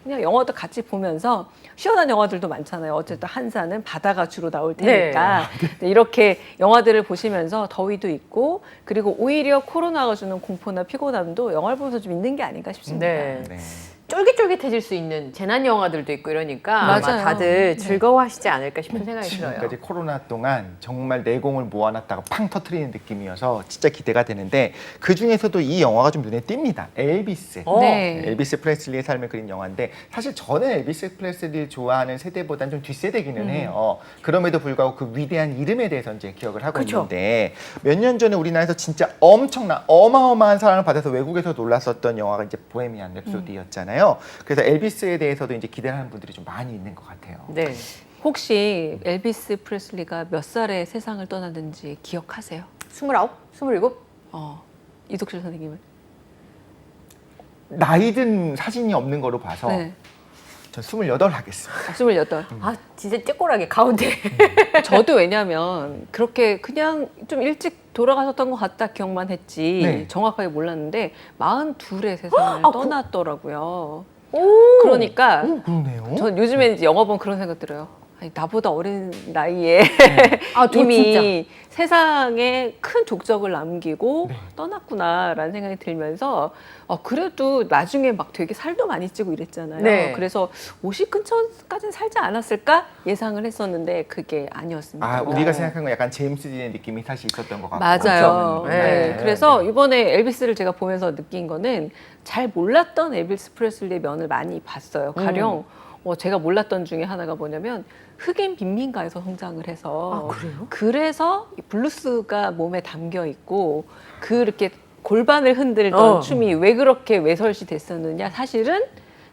그냥 영화도 같이 보면서 시원한 영화들도 많잖아요. 어쨌든 한산은 바다가 주로 나올 테니까 이렇게 영화들을 보시면서 더위도 있고 그리고 오히려 코로나가 주는 공포나 피곤함도 영화를 보면서 좀 있는 게 아닌가 싶습니다. 네. 네. 쫄깃쫄깃해질 수 있는 재난 영화들도 있고 이러니까 아마 맞아요. 다들 즐거워하시지 않을까 싶은 생각이 들어요. 지금까지 코로나 동안 정말 내공을 모아놨다가 팡 터트리는 느낌이어서 진짜 기대가 되는데 그 중에서도 이 영화가 좀 눈에 띕니다. 엘비스. 네. 엘비스 프레슬리의 삶을 그린 영화인데 사실 저는 엘비스 프레슬리를 좋아하는 세대보다는 좀 뒷세대기는 해요. 그럼에도 불구하고 그 위대한 이름에 대해서 이제 기억을 하고 그쵸. 있는데 몇 년 전에 우리나라에서 진짜 엄청난 어마어마한 사랑을 받아서 외국에서 놀랐었던 영화가 이제 보헤미안 랩소디였잖아요. 그래서 엘비스에 대해서도 이제 기대하는 분들이 좀 많이 있는 것 같아요. 네. 혹시 엘비스 프레슬리가 몇 살에 세상을 떠났는지 기억하세요? 29? 27? 이독실 선생님은? 나이든 사진이 없는 거로 봐서 네. 전 28 하겠습니다. 28. 아, 진짜 찌꼬라게 가운데. 저도 왜냐면 그렇게 그냥 좀 일찍 돌아가셨던 것 같다 기억만 했지 네. 정확하게 몰랐는데 42의 세상을 아, 떠났더라고요. 오. 그러니까 그러네요. 전 요즘에 이제 영화 보면 그런 생각 들어요. 아니, 나보다 어린 나이에 아, 저 이미 세상에 큰 족적을 남기고 네. 떠났구나라는 생각이 들면서 그래도 나중에 막 되게 살도 많이 찌고 이랬잖아요. 네. 그래서 50 근처까지는 살지 않았을까 예상을 했었는데 그게 아니었습니다. 아, 우리가 생각한 건 약간 제임스 딘의 느낌이 사실 있었던 것 같고. 맞아요. 그렇죠? 네. 그래서 이번에 엘비스를 제가 보면서 느낀 거는 잘 몰랐던 엘비스 프레슬리의 면을 많이 봤어요. 가령 제가 몰랐던 중에 하나가 뭐냐면 흑인 빈민가에서 성장을 해서 아, 그래요? 그래서 이 블루스가 몸에 담겨 있고 그렇게 골반을 흔들던 춤이 왜 그렇게 외설시 됐었느냐 사실은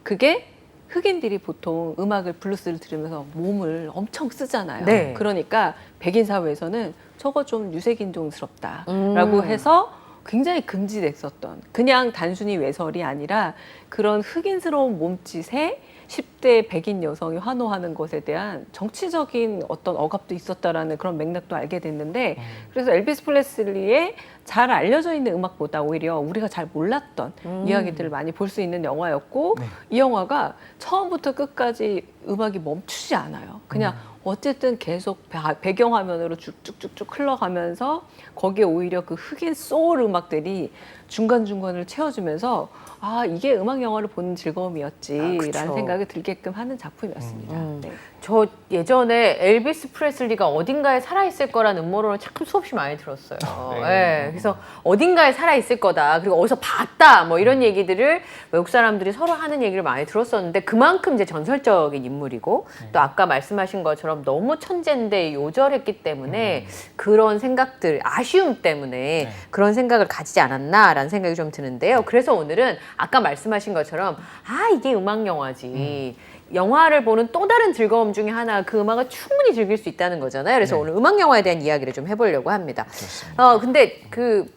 그게 흑인들이 보통 음악을 블루스를 들으면서 몸을 엄청 쓰잖아요. 네. 그러니까 백인 사회에서는 저거 좀 유색인종스럽다라고 해서 굉장히 금지됐었던 그냥 단순히 외설이 아니라 그런 흑인스러운 몸짓에 10대 백인 여성이 환호하는 것에 대한 정치적인 어떤 억압도 있었다라는 그런 맥락도 알게 됐는데 그래서 엘비스 프레슬리의 잘 알려져 있는 음악보다 오히려 우리가 잘 몰랐던 이야기들을 많이 볼 수 있는 영화였고 이 영화가 처음부터 끝까지 음악이 멈추지 않아요. 그냥 어쨌든 계속 배경화면으로 쭉쭉쭉쭉 흘러가면서 거기에 오히려 그 흑인 소울 음악들이 중간중간을 채워주면서 아 이게 음악 영화를 보는 즐거움이었지라는 그쵸. 생각이 들게끔 하는 작품이었습니다. 네. 저 예전에 엘비스 프레슬리가 어딘가에 살아있을 거라는 음모론을 참 수없이 많이 들었어요. 네, 그래서 어딘가에 살아있을 거다. 그리고 어디서 봤다. 뭐 이런 얘기들을 외국 사람들이 서로 하는 얘기를 많이 들었었는데 그만큼 이제 전설적인 인물이고 또 아까 말씀하신 것처럼 너무 천재인데 요절했기 때문에 그런 생각들, 아쉬움 때문에 그런 생각을 가지지 않았나라는 생각이 좀 드는데요. 그래서 오늘은 아까 말씀하신 것처럼 아 이게 음악 영화지. 영화를 보는 또 다른 즐거움 중에 하나 그 음악을 충분히 즐길 수 있다는 거잖아요. 그래서 오늘 음악 영화에 대한 이야기를 좀 해보려고 합니다. 근데 그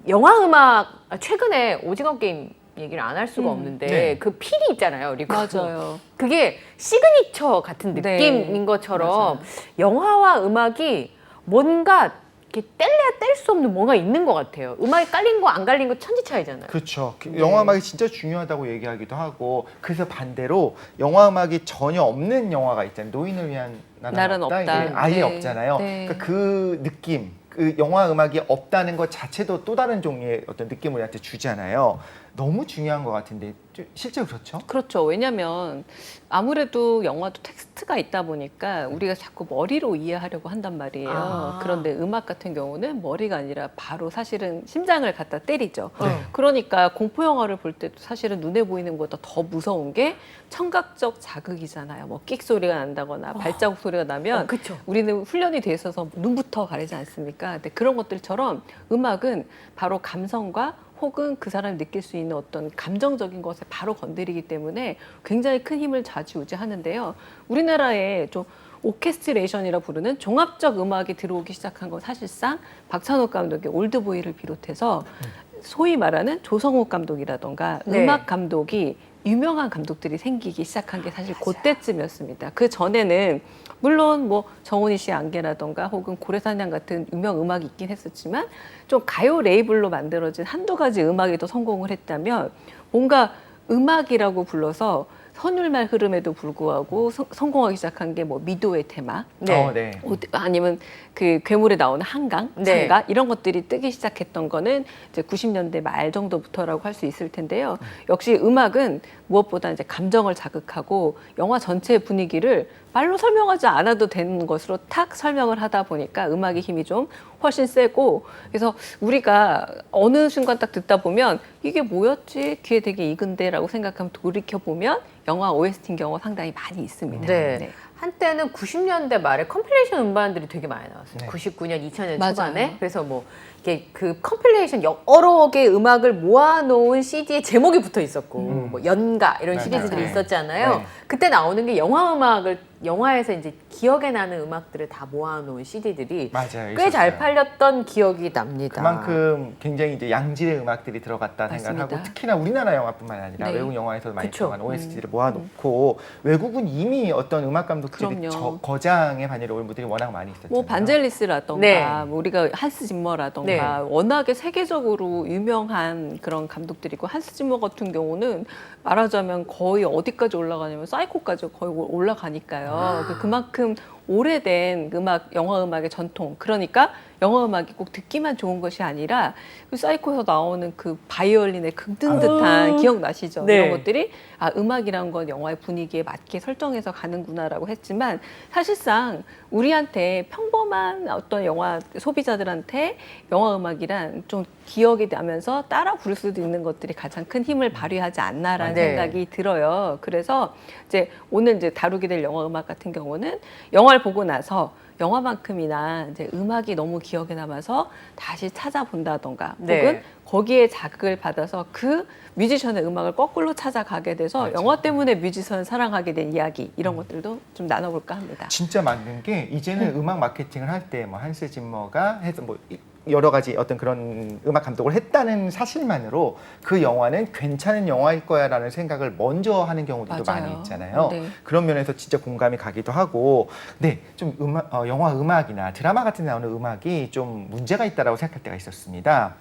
영화 음악 최근에 오징어 게임 얘기를 안 할 수가 없는데 네. 그 필이 있잖아요. 그리고 맞아요. 그게 시그니처 같은 네. 느낌인 것처럼 맞아요. 영화와 음악이 뭔가 이렇게 뗄래야 뗄 수 없는 뭐가 있는 것 같아요. 음악이 깔린 거 안 깔린 거 천지 차이잖아요. 그렇죠. 영화 음악이 진짜 중요하다고 얘기하기도 하고 그래서 반대로 영화 음악이 전혀 없는 영화가 있잖아요. 노인을 위한 나라는 없다. 이게 아예 네. 없잖아요. 네. 그러니까 그 느낌, 그 영화 음악이 없다는 것 자체도 또 다른 종류의 어떤 느낌을 우리한테 주잖아요. 너무 중요한 것 같은데 실제로 그렇죠? 그렇죠. 왜냐하면 아무래도 영화도 텍스트가 있다 보니까 우리가 자꾸 머리로 이해하려고 한단 말이에요. 아. 그런데 음악 같은 경우는 머리가 아니라 바로 사실은 심장을 갖다 때리죠. 네. 그러니까 공포 영화를 볼 때도 사실은 눈에 보이는 것보다 더 무서운 게 청각적 자극이잖아요. 뭐 끽 소리가 난다거나 발자국 소리가 나면 그쵸. 우리는 훈련이 돼 있어서 눈부터 가리지 않습니까? 근데 그런 것들처럼 음악은 바로 감성과 혹은 그 사람이 느낄 수 있는 어떤 감정적인 것에 바로 건드리기 때문에 굉장히 큰 힘을 좌지우지하는데요. 우리나라에 좀 오케스트레이션이라 부르는 종합적 음악이 들어오기 시작한 건 사실상 박찬욱 감독의 올드보이를 비롯해서 소위 말하는 조성욱 감독이라던가 네. 음악 감독이 유명한 감독들이 생기기 시작한 게 사실 그때쯤이었습니다. 그 전에는 물론 뭐 정훈이 씨의 안개라던가 혹은 고래사냥 같은 유명 음악이 있긴 했었지만 좀 가요 레이블로 만들어진 한두 가지 음악이 더 성공을 했다면 뭔가 음악이라고 불러서 선율말 흐름에도 불구하고 성공하기 시작한 게 뭐 미도의 테마, 네. 네. 아니면 그 괴물에 나오는 한강, 네. 장가 이런 것들이 뜨기 시작했던 거는 이제 90년대 말 정도부터라고 할 수 있을 텐데요. 역시 음악은 무엇보다 이제 감정을 자극하고 영화 전체의 분위기를 말로 설명하지 않아도 되는 것으로 탁 설명을 하다 보니까 음악의 힘이 좀 훨씬 세고 그래서 우리가 어느 순간 딱 듣다 보면 이게 뭐였지? 귀에 되게 익은데라고 생각하면 돌이켜보면 영화 OST인 경우가 상당히 많이 있습니다. 네. 한때는 90년대 말에 컴필레이션 음반들이 되게 많이 나왔어요. 네. 99년, 2000년 맞아요. 초반에. 그래서 뭐 이게 그 컴필레이션 여러 개의 음악을 모아놓은 CD에 제목이 붙어 있었고, 뭐 연가 이런 맞아요. 시리즈들이 네. 있었잖아요. 네. 그때 나오는 게 영화 음악을 영화에서 이제 기억에 나는 음악들을 다 모아놓은 CD들이 맞아요. 꽤 잘 있었어요. 팔렸던 기억이 납니다. 그만큼 굉장히 이제 양질의 음악들이 들어갔다 생각을 맞습니다. 하고 특히나 우리나라 영화뿐만 아니라 네. 외국 영화에서도 많이 그쵸. 들어가는 OST를 모아놓고 외국은 이미 어떤 음악 감독들의 그럼요. 거장의 반열에 올 분들이 워낙 많이 있었잖아요. 뭐 반젤리스라던가 네. 뭐 우리가 한스 짐머라던가 네. 워낙에 세계적으로 유명한 그런 감독들이고 한스 짐머 같은 경우는 말하자면 거의 어디까지 올라가냐면 사이코까지 거의 올라가니까요. 그만큼 오래된 음악, 영화 음악의 전통. 그러니까 영화 음악이 꼭 듣기만 좋은 것이 아니라 그 사이코에서 나오는 그 바이올린의 긁는 듯한 기억나시죠? 네. 이런 것들이 아 음악이란 건 영화의 분위기에 맞게 설정해서 가는구나라고 했지만 사실상 우리한테 평범한 어떤 영화 소비자들한테 영화 음악이란 좀 기억이 나면서 따라 부를 수도 있는 것들이 가장 큰 힘을 발휘하지 않나라는 네. 생각이 들어요. 그래서 이제 오늘 이제 다루게 될 영화 음악 같은 경우는 영화를 보고 나서 영화만큼이나 이제 음악이 너무 기억에 남아서 다시 찾아본다던가 네. 혹은 거기에 자극을 받아서 그 뮤지션의 음악을 거꾸로 찾아가게 돼서 맞아요. 영화 때문에 뮤지션을 사랑하게 된 이야기 이런 것들도 좀 나눠볼까 합니다. 진짜 맞는 게 이제는 음악 마케팅을 할 때 뭐 한스 짐머가 해서 뭐 여러 가지 어떤 그런 음악 감독을 했다는 사실만으로 그 영화는 괜찮은 영화일 거야라는 생각을 먼저 하는 경우들도 맞아요. 많이 있잖아요. 네. 그런 면에서 진짜 공감이 가기도 하고, 네, 좀 영화 음악이나 드라마 같은 데 나오는 음악이 좀 문제가 있다라고 생각할 때가 있었습니다.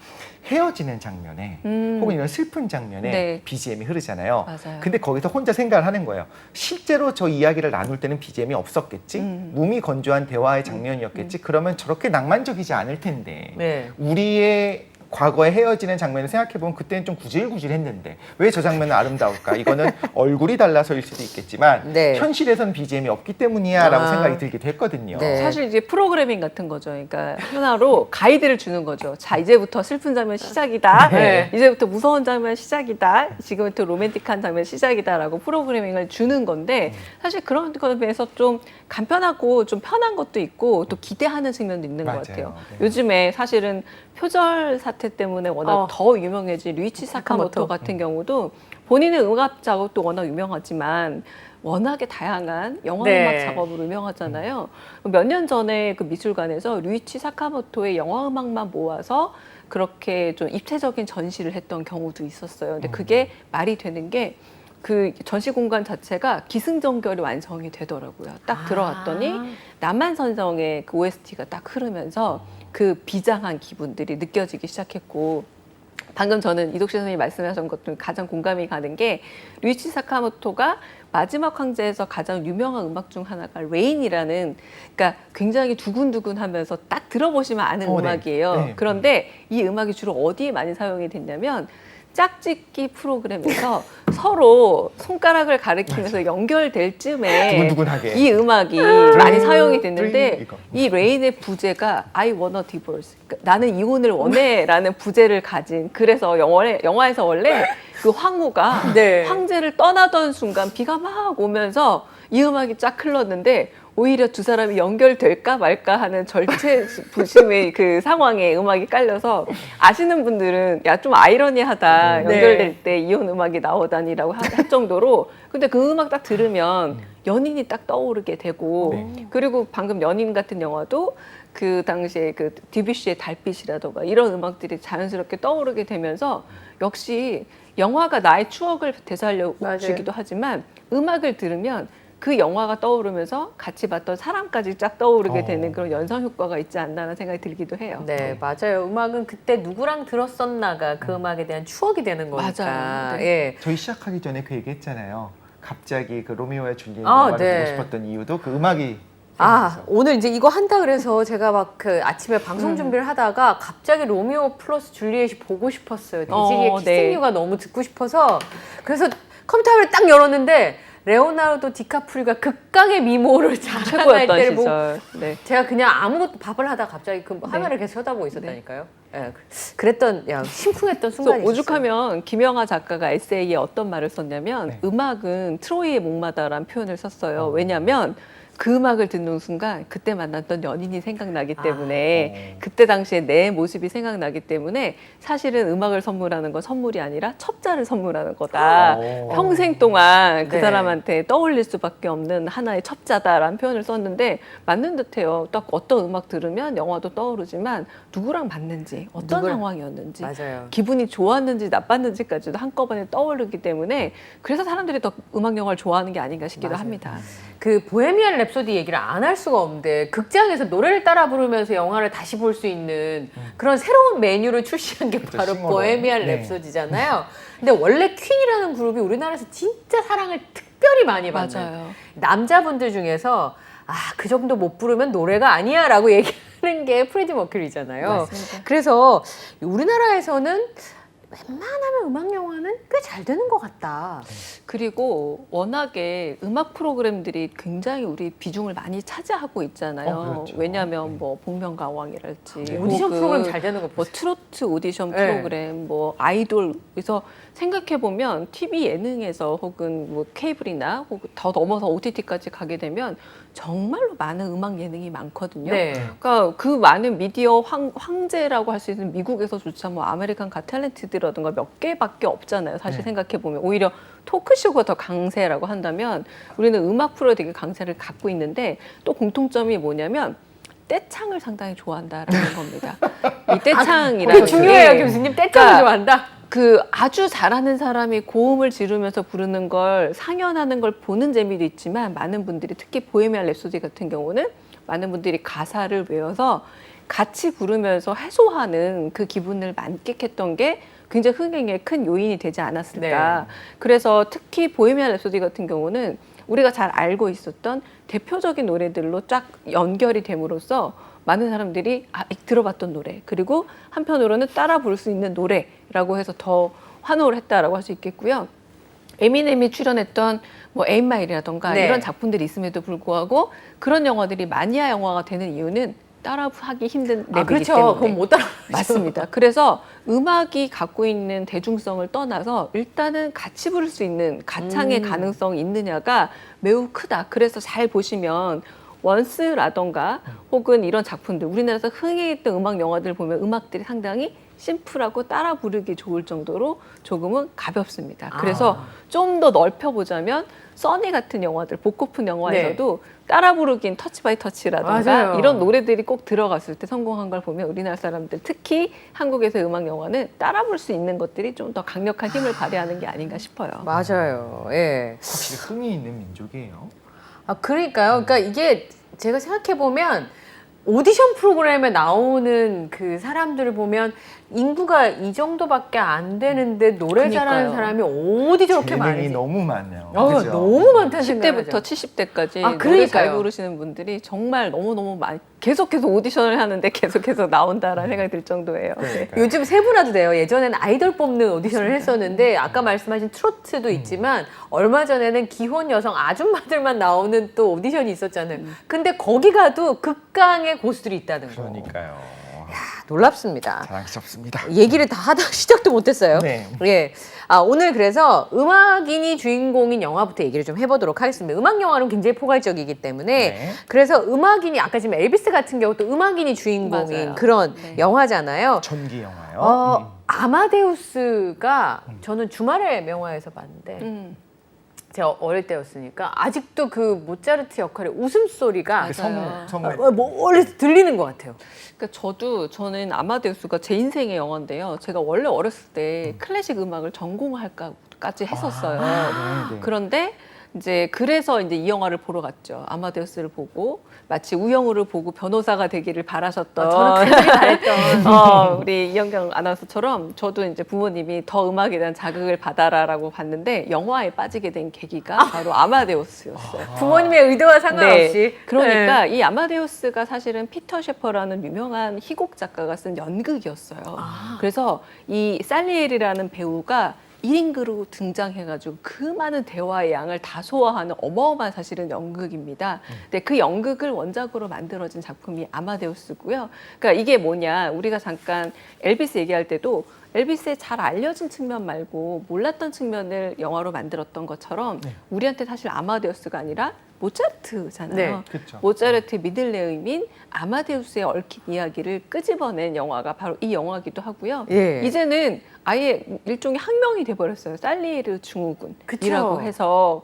헤어지는 장면에 혹은 이런 슬픈 장면에 네. BGM이 흐르잖아요. 맞아요. 근데 거기서 혼자 생각을 하는 거예요. 실제로 저 이야기를 나눌 때는 BGM이 없었겠지? 몸이 건조한 대화의 장면이었겠지? 그러면 저렇게 낭만적이지 않을 텐데 네. 우리의 과거에 헤어지는 장면을 생각해보면 그때는 좀 구질구질했는데 왜 저 장면은 아름다울까? 이거는 얼굴이 달라서일 수도 있겠지만 네. 현실에선 BGM이 없기 때문이야 라고 아. 생각이 들기도 했거든요. 네. 사실 이제 프로그래밍 같은 거죠. 그러니까 하나로 가이드를 주는 거죠. 자, 이제부터 슬픈 장면 시작이다. 네. 이제부터 무서운 장면 시작이다. 지금부터 로맨틱한 장면 시작이다라고 프로그래밍을 주는 건데 사실 그런 것에서 좀 간편하고 좀 편한 것도 있고 또 기대하는 측면도 있는 맞아요. 것 같아요. 네. 요즘에 사실은 표절 사태 때문에 워낙 더 유명해진 류이치 사카모토 같은 경우도 본인의 음악 작업도 워낙 유명하지만 워낙에 다양한 영화 네. 음악 작업으로 유명하잖아요. 몇 년 전에 그 미술관에서 류이치 사카모토의 영화 음악만 모아서 그렇게 좀 입체적인 전시를 했던 경우도 있었어요. 근데 그게 말이 되는 게 그 전시 공간 자체가 기승전결이 완성이 되더라고요. 딱 들어갔더니 남한선성의 그 OST가 딱 흐르면서 그 비장한 기분들이 느껴지기 시작했고 방금 저는 이독시 선생님이 말씀하신 것도 가장 공감이 가는 게 류이치 사카모토가 마지막 황제에서 가장 유명한 음악 중 하나가 레인이라는 그러니까 굉장히 두근두근하면서 딱 들어보시면 아는 네. 음악이에요. 네. 그런데 이 음악이 주로 어디에 많이 사용이 됐냐면 짝짓기 프로그램에서 서로 손가락을 가리키면서 연결될 쯤에 두근두근하게. 이 음악이 많이 사용이 됐는데 이거. 이 레인의 부제가 I wanna divorce. 그러니까 나는 이혼을 원해라는 부제를 가진 그래서 영화에서 원래 그 황후가 네. 황제를 떠나던 순간 비가 막 오면서 이 음악이 쫙 흘렀는데 오히려 두 사람이 연결될까 말까 하는 절체부심의 그 상황에 음악이 깔려서 아시는 분들은 야 좀 아이러니하다. 네. 연결될 때 이혼 음악이 나오다니라고 할 정도로 근데 그 음악 딱 들으면 연인이 딱 떠오르게 되고 그리고 방금 연인 같은 영화도 그 당시에 그 디뷔시의 달빛이라던가 이런 음악들이 자연스럽게 떠오르게 되면서 역시 영화가 나의 추억을 되살려 맞아요. 주기도 하지만 음악을 들으면 그 영화가 떠오르면서 같이 봤던 사람까지 쫙 떠오르게 되는 그런 연상 효과가 있지 않나라는 생각이 들기도 해요. 네, 맞아요. 음악은 그때 누구랑 들었었나가 그 음악에 대한 추억이 되는 거니까. 맞아요. 네. 예. 저희 시작하기 전에 그 얘기했잖아요. 갑자기 그 로미오와 줄리엣 아, 영화를 네. 보고 싶었던 이유도 그 음악이 아, 생겨서. 오늘 이제 이거 한다 그래서 제가 막 그 아침에 방송 준비를 하다가 갑자기 로미오 플러스 줄리엣이 보고 싶었어요. 대지기의 키싱유가 너무 듣고 싶어서 그래서 컴퓨터를 딱 열었는데 레오나르도 디카프리오가 극강의 미모를 자랑할 최고였던 때를 보고 시절. 네. 제가 그냥 아무것도 밥을 하다가 갑자기 그 화면을 계속 쳐다보고 있었다니까요. 예, 그랬던 야 심쿵했던 순간이 그래서 있었어요. 오죽하면 김영하 작가가 에세이에 어떤 말을 썼냐면 네. 음악은 트로이의 목마다라는 표현을 썼어요. 왜냐하면 그 음악을 듣는 순간 그때 만났던 연인이 생각나기 때문에 그때 당시에 내 모습이 생각나기 때문에 사실은 음악을 선물하는 건 선물이 아니라 첩자를 선물하는 거다. 평생 동안 그 네. 사람한테 떠올릴 수밖에 없는 하나의 첩자다라는 표현을 썼는데 맞는 듯해요. 딱 어떤 음악 들으면 영화도 떠오르지만 누구랑 봤는지 어떤 상황이었는지 맞아요. 기분이 좋았는지 나빴는지까지도 한꺼번에 떠오르기 때문에 그래서 사람들이 더 음악 영화를 좋아하는 게 아닌가 싶기도 맞아요. 합니다. 그 보헤미안 랩소디 얘기를 안 할 수가 없는데 극장에서 노래를 따라 부르면서 영화를 다시 볼 수 있는 그런 새로운 메뉴를 출시한 게 바로 싱어로. 보헤미안 네. 랩소디잖아요. 근데 원래 퀸이라는 그룹이 우리나라에서 진짜 사랑을 특별히 많이 받는 맞아요. 남자분들 중에서 아, 그 정도 못 부르면 노래가 아니야 라고 얘기하는 게 프레디 머큐리잖아요. 맞습니다. 그래서 우리나라에서는 웬만하면 음악 영화는 꽤 잘 되는 것 같다. 그리고 워낙에 음악 프로그램들이 굉장히 우리 비중을 많이 차지하고 있잖아요. 그렇죠. 왜냐하면 뭐 복면가왕이랄지 네. 오디션 혹은 프로그램 잘 되는 거 뭐 보세요. 트로트 오디션 네. 프로그램, 뭐 아이돌. 그래서 생각해 보면 TV 예능에서 혹은 뭐 케이블이나 혹은 더 넘어서 OTT까지 가게 되면 정말로 많은 음악 예능이 많거든요. 네. 그러니까 그 많은 미디어 황제라고 할 수 있는 미국에서조차 뭐 아메리칸 갓 탤런트라든가 몇 개밖에 없잖아요. 사실 네. 생각해 보면 오히려 토크쇼가 더 강세라고 한다면 우리는 음악 프로에 되게 강세를 갖고 있는데 또 공통점이 뭐냐면 떼창을 상당히 좋아한다라는 겁니다. 이 떼창이라는 그게 중요해요, 게 교수님. 떼창을 그러니까 좋아한다. 그 아주 잘하는 사람이 고음을 지르면서 부르는 걸 상연하는 걸 보는 재미도 있지만 많은 분들이 특히 보헤미안 랩소디 같은 경우는 많은 분들이 가사를 외워서 같이 부르면서 해소하는 그 기분을 만끽했던 게 굉장히 흥행에 큰 요인이 되지 않았을까. 네. 그래서 특히 보헤미안 랩소디 같은 경우는 우리가 잘 알고 있었던 대표적인 노래들로 쫙 연결이 됨으로써 많은 사람들이 들어봤던 노래 그리고 한편으로는 따라 부를 수 있는 노래라고 해서 더 환호를 했다라고 할 수 있겠고요. 에미넴이 출연했던 뭐 에임마일이라던가 네. 이런 작품들이 있음에도 불구하고 그런 영화들이 마니아 영화가 되는 이유는 따라하기 힘든 랩이기 그렇죠. 때문에 그건 못 따라. 맞습니다. 그래서 음악이 갖고 있는 대중성을 떠나서 일단은 같이 부를 수 있는 가창의 가능성이 있느냐가 매우 크다. 그래서 잘 보시면 원스라던가 혹은 이런 작품들 우리나라에서 흥행했던 음악 영화들 보면 음악들이 상당히 심플하고 따라 부르기 좋을 정도로 조금은 가볍습니다. 그래서 좀 더 넓혀보자면 써니 같은 영화들, 복고픈 영화에서도 따라 부르기인 터치 바이 터치라던가 맞아요. 이런 노래들이 꼭 들어갔을 때 성공한 걸 보면 우리나라 사람들 특히 한국에서의 음악 영화는 따라 부를 수 있는 것들이 좀 더 강력한 힘을 발휘하는 게 아닌가 싶어요. 맞아요. 예. 확실히 흥이 있는 민족이에요. 그러니까요. 그러니까 이게 제가 생각해 보면 오디션 프로그램에 나오는 그 사람들을 보면 인구가 이 정도밖에 안 되는데 노래 잘하는 그러니까요. 사람이 어디 저렇게 재능이 많은지. 너무 많네요. 그죠? 너무 많다는 10대부터 생각이 70대까지 아, 노래 그러니까요. 잘 부르시는 분들이 정말 너무너무 많이 계속해서 오디션을 하는데 계속해서 나온다라는 생각이 들 정도예요. 네. 요즘 세분화도 돼요. 예전에는 아이돌 뽑는 오디션을 했었는데 아까 말씀하신 트로트도 있지만 얼마 전에는 기혼 여성 아줌마들만 나오는 또 오디션이 있었잖아요. 근데 거기 가도 극강의 고수들이 있다는 거. 그러니까요. 놀랍습니다. 자랑스럽습니다. 얘기를 다 하다 시작도 못했어요. 네. 예. 오늘 그래서 음악인이 주인공인 영화부터 얘기를 좀 해보도록 하겠습니다. 음악 영화는 굉장히 포괄적이기 때문에 네. 그래서 음악인이 아까 지금 엘비스 같은 경우도 음악인이 주인공인 맞아요. 그런 네. 영화잖아요. 전기 영화요. 아마데우스가 저는 주말에 명화에서 봤는데 음. 제가 어릴 때였으니까 아직도 그 모차르트 역할의 웃음소리가 맞아요. 성우 멀리서 들리는 것 같아요. 그러니까 저는 아마데우스가 제 인생의 영화인데요. 제가 원래 어렸을 때 클래식 음악을 전공할까까지 했었어요. 네, 네. 그런데 이제 그래서 이제 이 영화를 보러 갔죠. 아마데우스를 보고 마치 우영우를 보고 변호사가 되기를 바라셨던 저는 간절히 바랬던 우리 이현경 아나운서처럼 저도 이제 부모님이 더 음악에 대한 자극을 받아라라고 봤는데 영화에 빠지게 된 계기가 바로 아마데우스였어요. 부모님의 의도와 상관없이. 네. 그러니까 이 아마데우스가 사실은 피터 셰퍼라는 유명한 희곡 작가가 쓴 연극이었어요. 그래서 이 살리에리라는 배우가 1인극으로 등장해가지고 그 많은 대화의 양을 다 소화하는 어마어마한 사실은 연극입니다. 근데 그 연극을 원작으로 만들어진 작품이 아마데우스고요. 그러니까 이게 뭐냐, 우리가 잠깐 엘비스 얘기할 때도 엘비스의 잘 알려진 측면 말고 몰랐던 측면을 영화로 만들었던 것처럼 우리한테 사실 아마데우스가 아니라 모차르트잖아요. 네, 그렇죠. 모차르트의 미들네임인 아마데우스의 얽힌 이야기를 끄집어낸 영화가 바로 이 영화기도 하고요. 예. 이제는 아예 일종의 학명이 돼버렸어요. 살리에르 증후군이라고 그쵸. 해서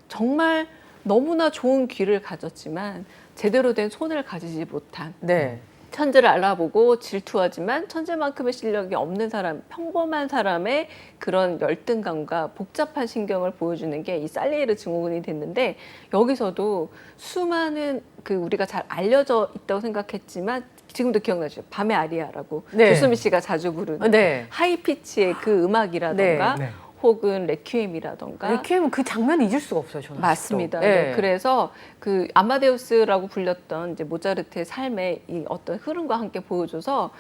정말 너무나 좋은 귀를 가졌지만 제대로 된 손을 가지지 못한 네. 천재를 알아보고 질투하지만 천재만큼의 실력이 없는 사람, 평범한 사람의 그런 열등감과 복잡한 신경을 보여주는 게 이 살리에르 증후군이 됐는데, 여기서도 수많은 그 우리가 잘 알려져 있다고 생각했지만 지금도 기억나죠? 밤의 아리아라고 네. 조수미 씨가 자주 부르는 네. 하이피치의 그 음악이라던가 네. 혹은 레퀴엠이라던가 레퀴엠은 그 장면 잊을 수가 없어요, 저는. 맞습니다. 아직도. 네. 네. 그래서 그 아마데우스라고 불렸던 이제 모차르트의 삶의 이 어떤 흐름과 함께 보여줘서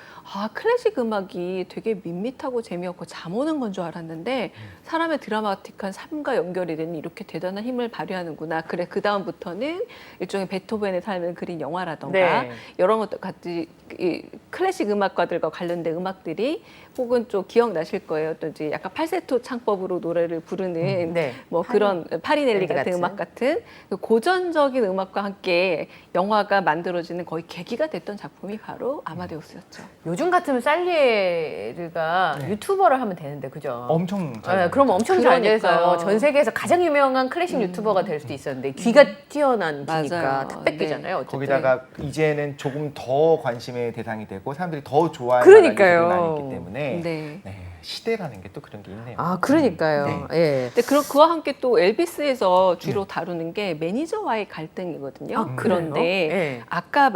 클래식 음악이 되게 밋밋하고 재미없고 잠 오는 건 줄 알았는데 사람의 드라마틱한 삶과 연결이 되는 이렇게 대단한 힘을 발휘하는구나. 그래, 그 다음부터는 일종의 베토벤의 삶을 그린 영화라던가 네. 이런 것도 같이 이 클래식 음악가들과 관련된 음악들이 혹은 좀 기억나실 거예요. 또 이제 약간 팔세토 창법으로 노래를 부르는 네. 뭐 그런 파리넬리 같은 같은. 음악 같은 고전적인 음악과 함께 영화가 만들어지는 거의 계기가 됐던 작품이 바로 아마데우스였죠. 요즘 같으면 살리에르가 네. 유튜버를 하면 되는데, 그죠? 엄청 잘 네, 그럼 엄청 잘 돼서 그러니까요. 전 세계에서 가장 유명한 클래식 유튜버가 될 수도 있었는데 귀가 뛰어난 귀니까 맞아요. 특백기잖아요. 어쨌든. 거기다가 이제는 조금 더 관심의 대상이 되고 사람들이 더 좋아하는 그러니까요. 많이 있기 때문에 네. 시대라는 게 또 그런 게 있네요. 그러니까요. 예. 근데 그와 함께 또 엘비스에서 주로 다루는 게 매니저와의 갈등이거든요. 그런데 예. 아까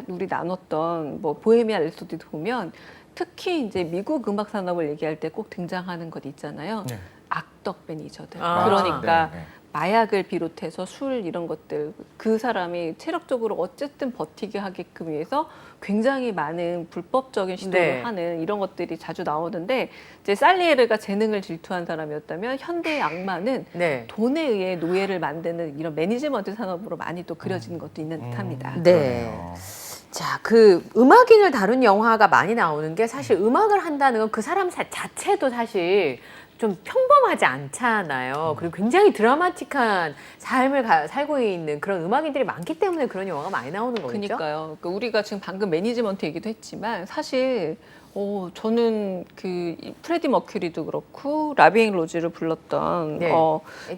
우리 나눴던 뭐 보헤미안 랩소디도 보면 특히 이제 미국 음악 산업을 얘기할 때 꼭 등장하는 것 있잖아요. 네. 악덕 매니저들. 아. 그러니까 네, 네. 마약을 비롯해서 술 이런 것들 그 사람이 체력적으로 어쨌든 버티게 하게끔 위해서 굉장히 많은 불법적인 시도를 네. 하는 이런 것들이 자주 나오는데, 이제 살리에르가 재능을 질투한 사람이었다면 현대의 악마는 네. 돈에 의해 노예를 만드는 이런 매니지먼트 산업으로 많이 또 그려지는 것도 있는 듯합니다. 네. 그러네요. 자, 그 음악인을 다룬 영화가 많이 나오는 게 사실 음악을 한다는 건 그 사람 자체도 사실 좀 평범하지 않잖아요. 그리고 굉장히 드라마틱한 삶을 살고 있는 그런 음악인들이 많기 때문에 그런 영화가 많이 나오는 거겠죠? 그러니까요. 그러니까 우리가 지금 방금 매니지먼트 얘기도 했지만 사실 저는 그 프레디 머큐리도 그렇고 라비엥 로즈를 불렀던 네.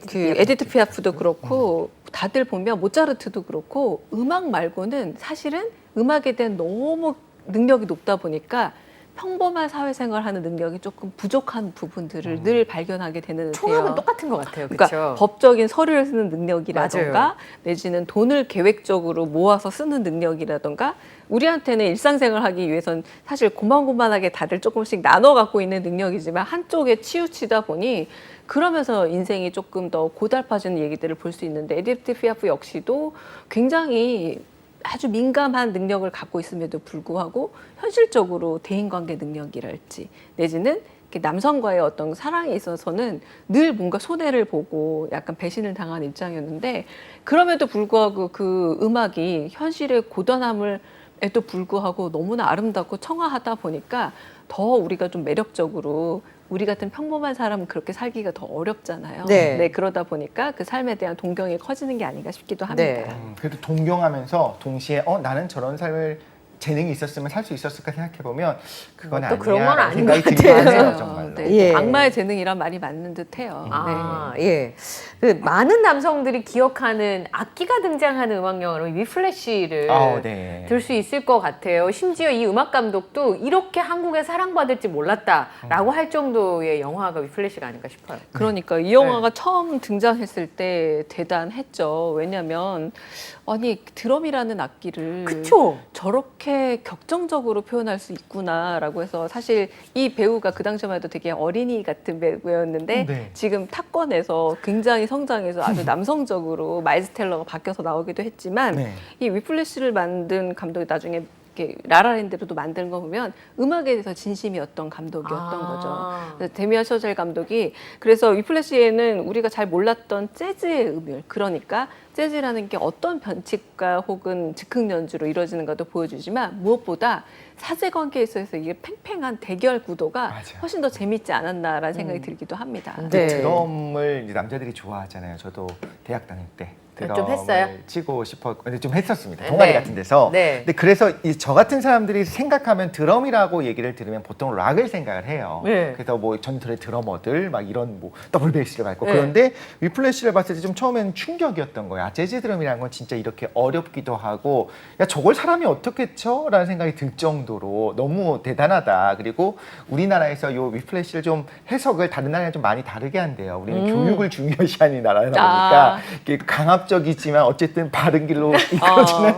그 에디트 피아프도 그렇고 다들 보면 모차르트도 그렇고 음악 말고는 사실은 음악에 대한 너무 능력이 높다 보니까 평범한 사회생활하는 능력이 조금 부족한 부분들을 늘 발견하게 되는 총합은 듯해요. 똑같은 것 같아요. 그렇죠? 그러니까 법적인 서류를 쓰는 능력이라던가 맞아요. 내지는 돈을 계획적으로 모아서 쓰는 능력이라던가 우리한테는 일상생활 하기 위해선 사실 고만고만하게 다들 조금씩 나눠 갖고 있는 능력이지만 한쪽에 치우치다 보니 그러면서 인생이 조금 더 고달파지는 얘기들을 볼 수 있는데, 에디트 피아프 역시도 굉장히 아주 민감한 능력을 갖고 있음에도 불구하고 현실적으로 대인관계 능력이랄지 내지는 남성과의 어떤 사랑에 있어서는 늘 뭔가 손해를 보고 약간 배신을 당한 입장이었는데, 그럼에도 불구하고 그 음악이 현실의 고단함을 에도 불구하고 너무나 아름답고 청아하다 보니까 더 우리가 좀 매력적으로 우리 같은 평범한 사람은 그렇게 살기가 더 어렵잖아요. 네. 그러다 보니까 그 삶에 대한 동경이 커지는 게 아닌가 싶기도 네. 합니다. 그래도 동경하면서 동시에 나는 저런 삶을 재능이 있었으면 살 수 있었을까 생각해 보면 그건 또 아니야. 그런 건 아닌 생각이 것 들긴 같아요. 하네요, 정말로. 네. 예. 악마의 재능이란 말이 맞는 듯해요. 아, 예. 그 많은 남성들이 기억하는 악기가 등장하는 음악 영화로 위플래시를 네. 들 수 있을 것 같아요. 심지어 이 음악 감독도 이렇게 한국에 사랑받을지 몰랐다라고 할 정도의 영화가 위플래시가 아닌가 싶어요. 그러니까 이 영화가 처음 등장했을 때 대단했죠. 왜냐하면 아니 드럼이라는 악기를 그쵸? 저렇게 격정적으로 표현할 수 있구나라고 해서 사실 이 배우가 그 당시만 해도 되게 어린이 같은 배우였는데 네. 지금 탑건에서 굉장히 성장해서 아주 남성적으로 마일스 텔러가 바뀌어서 나오기도 했지만 네. 이 위플래시를 만든 감독이 나중에 이렇게 라라랜드로도 만든 거 보면 음악에 대해서 진심이었던 감독이었던 거죠. 그래서 데미안 셔젤 감독이 그래서 위플래시에는 우리가 잘 몰랐던 재즈의 음율, 그러니까 재즈라는 게 어떤 변칙과 혹은 즉흥 연주로 이루어지는가도 보여주지만 무엇보다 사제 관계에 있어서 이게 팽팽한 대결 구도가 맞아요. 훨씬 더 재밌지 않았나라는 생각이 들기도 합니다. 네. 드럼을 이제 남자들이 좋아하잖아요. 저도 대학 다닐 때 좀 드럼을 했어요? 치고 싶었고, 근데 좀 했었습니다. 동아리 네. 같은 데서. 네. 근데 그래서 저 같은 사람들이 생각하면 드럼이라고 얘기를 들으면 보통 락을 생각을 해요. 네. 그래서 뭐 전설의 드러머들 막 이런 뭐 더블 베이스를 밟고 네. 그런데 위플래시를 봤을 때 좀 처음에는 충격이었던 거야. 재즈 드럼이라는 건 진짜 이렇게 어렵기도 하고 야 저걸 사람이 어떻게 쳐? 라는 생각이 들 정도로 너무 대단하다. 그리고 우리나라에서 요 위플래시를 좀 해석을 다른 나라랑 좀 많이 다르게 한대요. 우리는 교육을 중요시하는 나라다 보니까 이게 강압적이지만 어쨌든 바른 길로 이끌어주는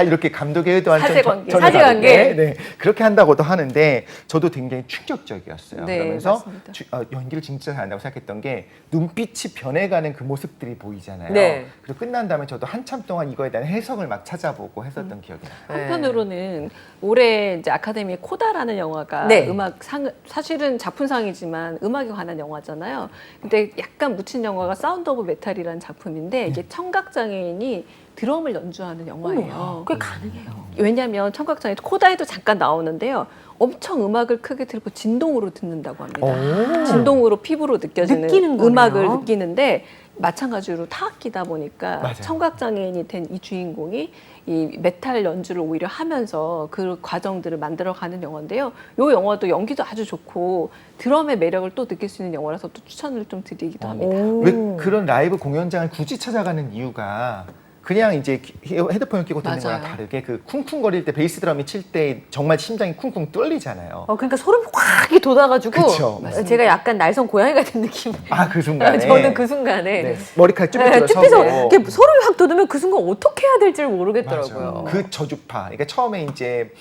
이렇게 감독의 의도한 사제관계. 사제관계. 네, 그렇게 한다고도 하는데 저도 굉장히 충격적이었어요. 네, 그러면서 맞습니다. 연기를 진짜 잘한다고 생각했던 게 눈빛이 변해가는 그 모습들이 보이잖아요. 네. 그리고 끝난 다음에 저도 한참 동안 이거에 대한 해석을 막 찾아보고 했었던 기억이 나요. 한편으로는 올해 이제 아카데미 코다라는 영화가 네. 음악 상 사실은 작품상이지만 음악에 관한 영화잖아요. 근데 약간 묻힌 영화가 사운드 오브 메탈이라는 작품인데 이게 청각 장애인이 드럼을 연주하는 영화예요. 그게 가능해요. 왜냐하면 청각 장애인 코다에도 잠깐 나오는데요. 엄청 음악을 크게 틀고 진동으로 듣는다고 합니다. 진동으로 피부로 느껴지는 느끼는 거네요. 음악을 느끼는데 마찬가지로 타악기다 보니까 맞아요. 청각장애인이 된 이 주인공이 이 메탈 연주를 오히려 하면서 그 과정들을 만들어가는 영화인데요. 이 영화도 연기도 아주 좋고 드럼의 매력을 또 느낄 수 있는 영화라서 또 추천을 좀 드리기도 합니다. 왜 그런 라이브 공연장을 굳이 찾아가는 이유가 그냥 이제 헤드폰을 끼고 듣는 거랑 맞아요. 다르게 그 쿵쿵거릴 때 베이스 드럼이 칠 때 정말 심장이 쿵쿵 뚫리잖아요. 그러니까 소름이 확 돋아가지고 그쵸. 제가 약간 날선 고양이 같은 느낌. 그 순간에 저는 그 순간에 네, 머리카락 네, 쭈뼛 쭈뼛서 들어서 이렇게 소름이 확 돋으면 그 순간 어떻게 해야 될지를 모르겠더라고요. 맞아요. 그 저주파. 그러니까 처음에 이제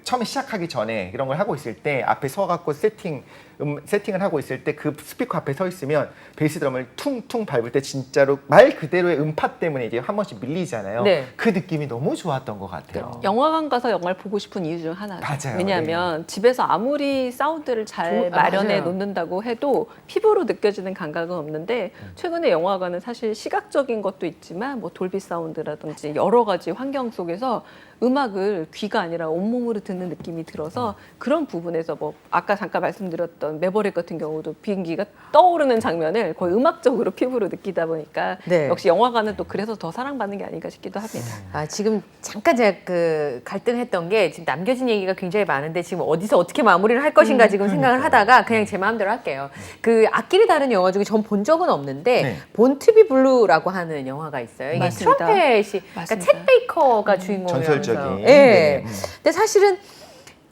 처음에 시작하기 전에 이런 걸 하고 있을 때 앞에 서갖고 세팅을 하고 있을 때 그 스피커 앞에 서 있으면 베이스 드럼을 퉁퉁 밟을 때 진짜로 말 그대로의 음파 때문에 이제 한 번씩 밀리잖아요. 네. 그 느낌이 너무 좋았던 것 같아요. 영화관 가서 영화를 보고 싶은 이유 중 하나죠. 맞아요. 왜냐하면 집에서 아무리 사운드를 잘 마련해 맞아요. 놓는다고 해도 피부로 느껴지는 감각은 없는데 최근에 영화관은 사실 시각적인 것도 있지만 뭐 돌비 사운드라든지 여러 가지 환경 속에서 음악을 귀가 아니라 온몸으로 듣는 느낌이 들어서 그런 부분에서 뭐 아까 잠깐 말씀드렸던 매버릭 같은 경우도 비행기가 떠오르는 장면을 거의 음악적으로 피부로 느끼다 보니까 네. 역시 영화관은 또 그래서 더 사랑받는 게 아닌가 싶기도 합니다. 지금 잠깐 제가 그 갈등했던 게 지금 남겨진 얘기가 굉장히 많은데 지금 어디서 어떻게 마무리를 할 것인가 지금 생각을 하다가 그냥 제 마음대로 할게요. 그 악기를 다룬 영화 중에 전 본 적은 없는데 네. 본투비 블루라고 하는 영화가 있어요. 이게 맞습니다. 트럼펫이 그러니까 맞습니다. 챗 베이커가 주인공이라면서. 전설적인. 예. 네네. 근데 사실은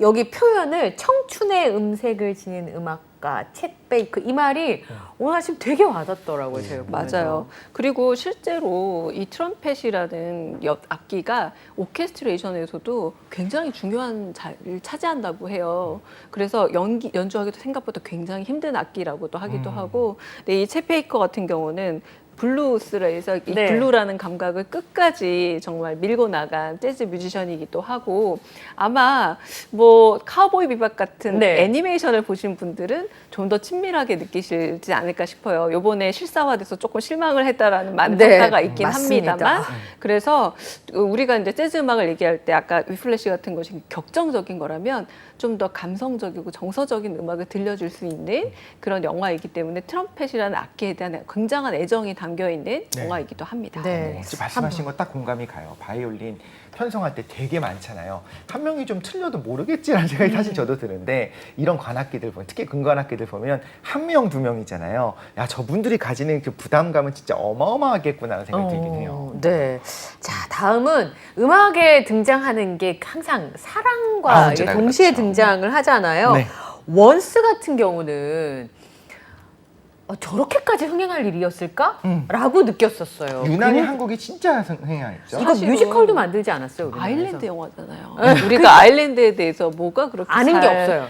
여기 표현을 청춘의 음색을 지닌 음악가 챗 베이커 이 말이 오늘 아침 되게 와닿더라고요. 제가 보면서. 맞아요. 그리고 실제로 이 트럼펫이라는 악기가 오케스트레이션에서도 굉장히 중요한 자리를 차지한다고 해요. 그래서 연주하기도 생각보다 굉장히 힘든 악기라고도 하기도 하고, 근데 이 챗 베이커 같은 경우는 블루스를 해서 이 네. 블루라는 감각을 끝까지 정말 밀고 나간 재즈 뮤지션이기도 하고 아마 뭐 카우보이 비밥 같은 네. 애니메이션을 보신 분들은 좀 더 친밀하게 느끼시지 않을까 싶어요. 요번에 실사화돼서 조금 실망을 했다라는 많은 네, 평가가 있긴 맞습니다. 합니다만 그래서 우리가 이제 재즈 음악을 얘기할 때 아까 위플래시 같은 것이 격정적인 거라면 좀 더 감성적이고 정서적인 음악을 들려줄 수 있는 그런 영화이기 때문에 트럼펫이라는 악기에 대한 굉장한 애정이 담겨 있는 네. 영화이기도 합니다. 네. 지금 말씀하신 거 딱 공감이 가요. 바이올린 편성할 때 되게 많잖아요. 한 명이 좀 틀려도 모르겠지라는 생각이 사실 저도 드는데 이런 관악기들 보면 특히 금관악기들 보면 한 명, 두 명이잖아요. 야, 저분들이 가지는 그 부담감은 진짜 어마어마하겠구나라는 생각이 들긴 해요. 네. 자, 다음은 음악에 등장하는 게 항상 사랑과 이게 언제나 동시에 그렇죠. 등장을 하잖아요. 네. 원스 같은 경우는 저렇게까지 흥행할 일이었을까? 라고 느꼈었어요. 유난히 한국이 진짜 흥행했죠. 이거 사실은 뮤지컬도 만들지 않았어요. 우리나라에서. 아일랜드 영화잖아요. 우리가 아일랜드에 대해서 뭐가 그렇게 아는 게 잘 없어요.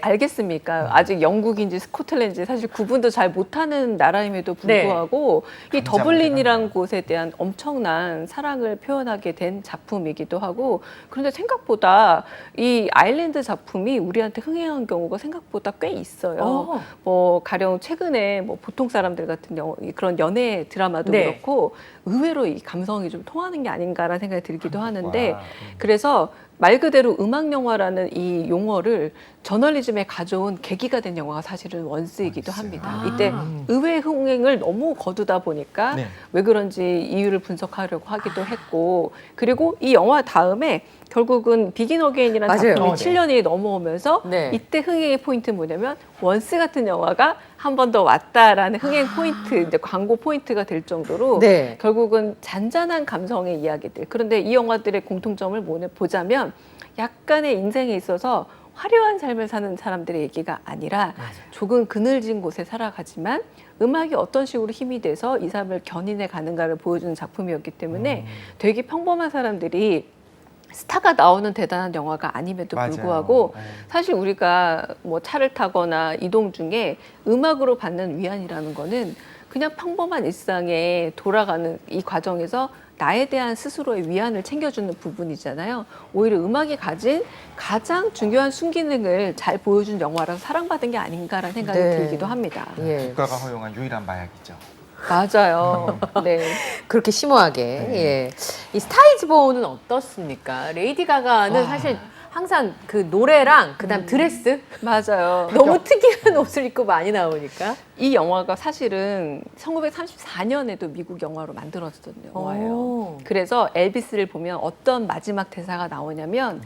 알겠습니까? 아직 영국인지 스코틀랜드인지 사실 구분도 잘 못하는 나라임에도 불구하고 이 감자 더블린이란 문제가 곳에 대한 엄청난 사랑을 표현하게 된 작품이기도 하고 그런데 생각보다 이 아일랜드 작품이 우리한테 흥행한 경우가 생각보다 꽤 있어요. 뭐 가령 최근에 뭐 보통 사람들 같은 그런 연애 드라마도 네. 그렇고 의외로 이 감성이 좀 통하는 게 아닌가라는 생각이 들기도 하는데 와. 그래서 말 그대로 음악 영화라는 이 용어를 저널리즘에 가져온 계기가 된 영화가 사실은 원스이기도 합니다. 이때 의외의 흥행을 너무 거두다 보니까 네. 왜 그런지 이유를 분석하려고 하기도 했고 그리고 이 영화 다음에 결국은 비긴 어게인이라는 맞아요. 작품이 네. 7년이 넘어오면서 네. 이때 흥행의 포인트는 뭐냐면 원스 같은 영화가 한 번 더 왔다라는 흥행 포인트, 이제 광고 포인트가 될 정도로 네. 결국은 잔잔한 감성의 이야기들. 그런데 이 영화들의 공통점을 보자면 약간의 인생에 있어서 화려한 삶을 사는 사람들의 얘기가 아니라 조금 그늘진 곳에 살아가지만 음악이 어떤 식으로 힘이 돼서 이 삶을 견인해 가는가를 보여주는 작품이었기 때문에 되게 평범한 사람들이 스타가 나오는 대단한 영화가 아님에도 맞아요. 불구하고 네. 사실 우리가 뭐 차를 타거나 이동 중에 음악으로 받는 위안이라는 거는 그냥 평범한 일상에 돌아가는 이 과정에서 나에 대한 스스로의 위안을 챙겨주는 부분이잖아요. 오히려 음악이 가진 가장 중요한 순기능을 잘 보여준 영화라서 사랑받은 게 아닌가라는 생각이 네. 들기도 합니다. 예. 국가가 허용한 유일한 마약이죠. 맞아요. 네. 그렇게 심오하게. 예. 이 스타이즈본은 어떻습니까? 레이디 가가는 사실 항상 그 노래랑 그다음 드레스 맞아요. 너무 특이한 옷을 입고 많이 나오니까. 이 영화가 사실은 1934년에도 미국 영화로 만들어졌던 영화예요. 오. 그래서 엘비스를 보면 어떤 마지막 대사가 나오냐면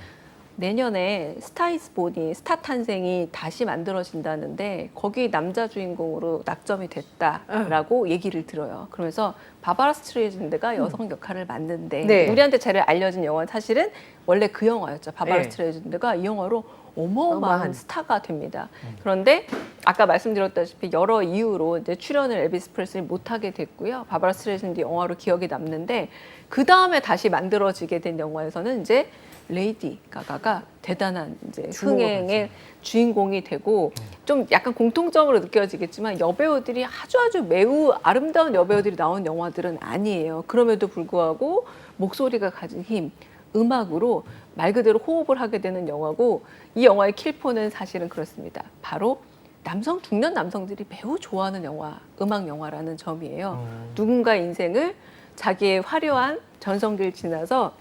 내년에 스타이즈본이 스타 탄생이 다시 만들어진다는데 거기 남자 주인공으로 낙점이 됐다라고 얘기를 들어요. 그러면서 바바라 스트레이즌드가 여성 역할을 맡는데 네. 우리한테 잘 알려진 영화는 사실은 원래 그 영화였죠. 바바라 네. 스트레이즌드가 이 영화로 어마어마한. 어마어마한 스타가 됩니다. 그런데 아까 말씀드렸다시피 여러 이유로 이제 출연을 엘비스 프레슬리 못하게 됐고요. 바바라 스트레이즌드 영화로 기억이 남는데 그 다음에 다시 만들어지게 된 영화에서는 이제 레이디 가가가 대단한 이제 흥행의 주인공이 되고 좀 약간 공통점으로 느껴지겠지만 여배우들이 아주 매우 아름다운 여배우들이 나온 영화들은 아니에요. 그럼에도 불구하고 목소리가 가진 힘, 음악으로 말 그대로 호흡을 하게 되는 영화고 이 영화의 킬포는 사실은 그렇습니다. 바로 중년 남성들이 매우 좋아하는 영화, 음악 영화라는 점이에요. 누군가의 인생을 자기의 화려한 전성기를 지나서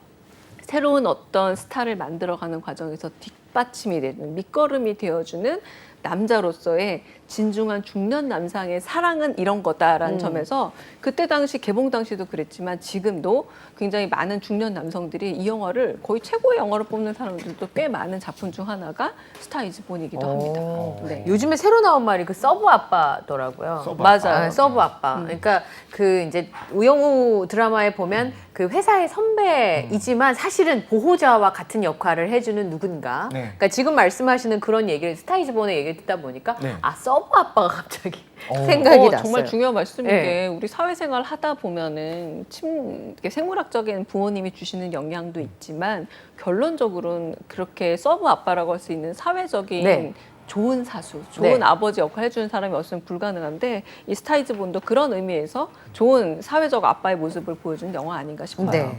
새로운 어떤 스타를 만들어가는 과정에서 뒷받침이 되는 밑거름이 되어주는 남자로서의 진중한 중년 남성의 사랑은 이런 거다라는 점에서 그때 당시 개봉 당시도 그랬지만 지금도 굉장히 많은 중년 남성들이 이 영화를 거의 최고의 영화로 뽑는 사람들도 꽤 많은 작품 중 하나가 스타이즈본이기도 합니다. 네. 요즘에 새로 나온 말이 그 서브 아빠더라고요. 서브 맞아요. 아, 서브 아빠. 그러니까 그 이제 우영우 드라마에 보면 그 회사의 선배이지만 사실은 보호자와 같은 역할을 해주는 누군가. 네. 그러니까 지금 말씀하시는 그런 얘기를 스타이즈본의 얘기를 듣다 보니까 네. 아 서브 아빠가 갑자기 생각이 났어요. 정말 중요한 말씀인 네. 게 우리 사회생활 하다 보면은 이렇게 생물학적인 부모님이 주시는 영향도 있지만 결론적으로는 그렇게 서브 아빠라고 할 수 있는 사회적인 네. 좋은 사수, 좋은 네. 아버지 역할 해주는 사람이 없으면 불가능한데 이 스타이즈 본도 그런 의미에서 좋은 사회적 아빠의 모습을 보여준 영화 아닌가 싶어요. 네.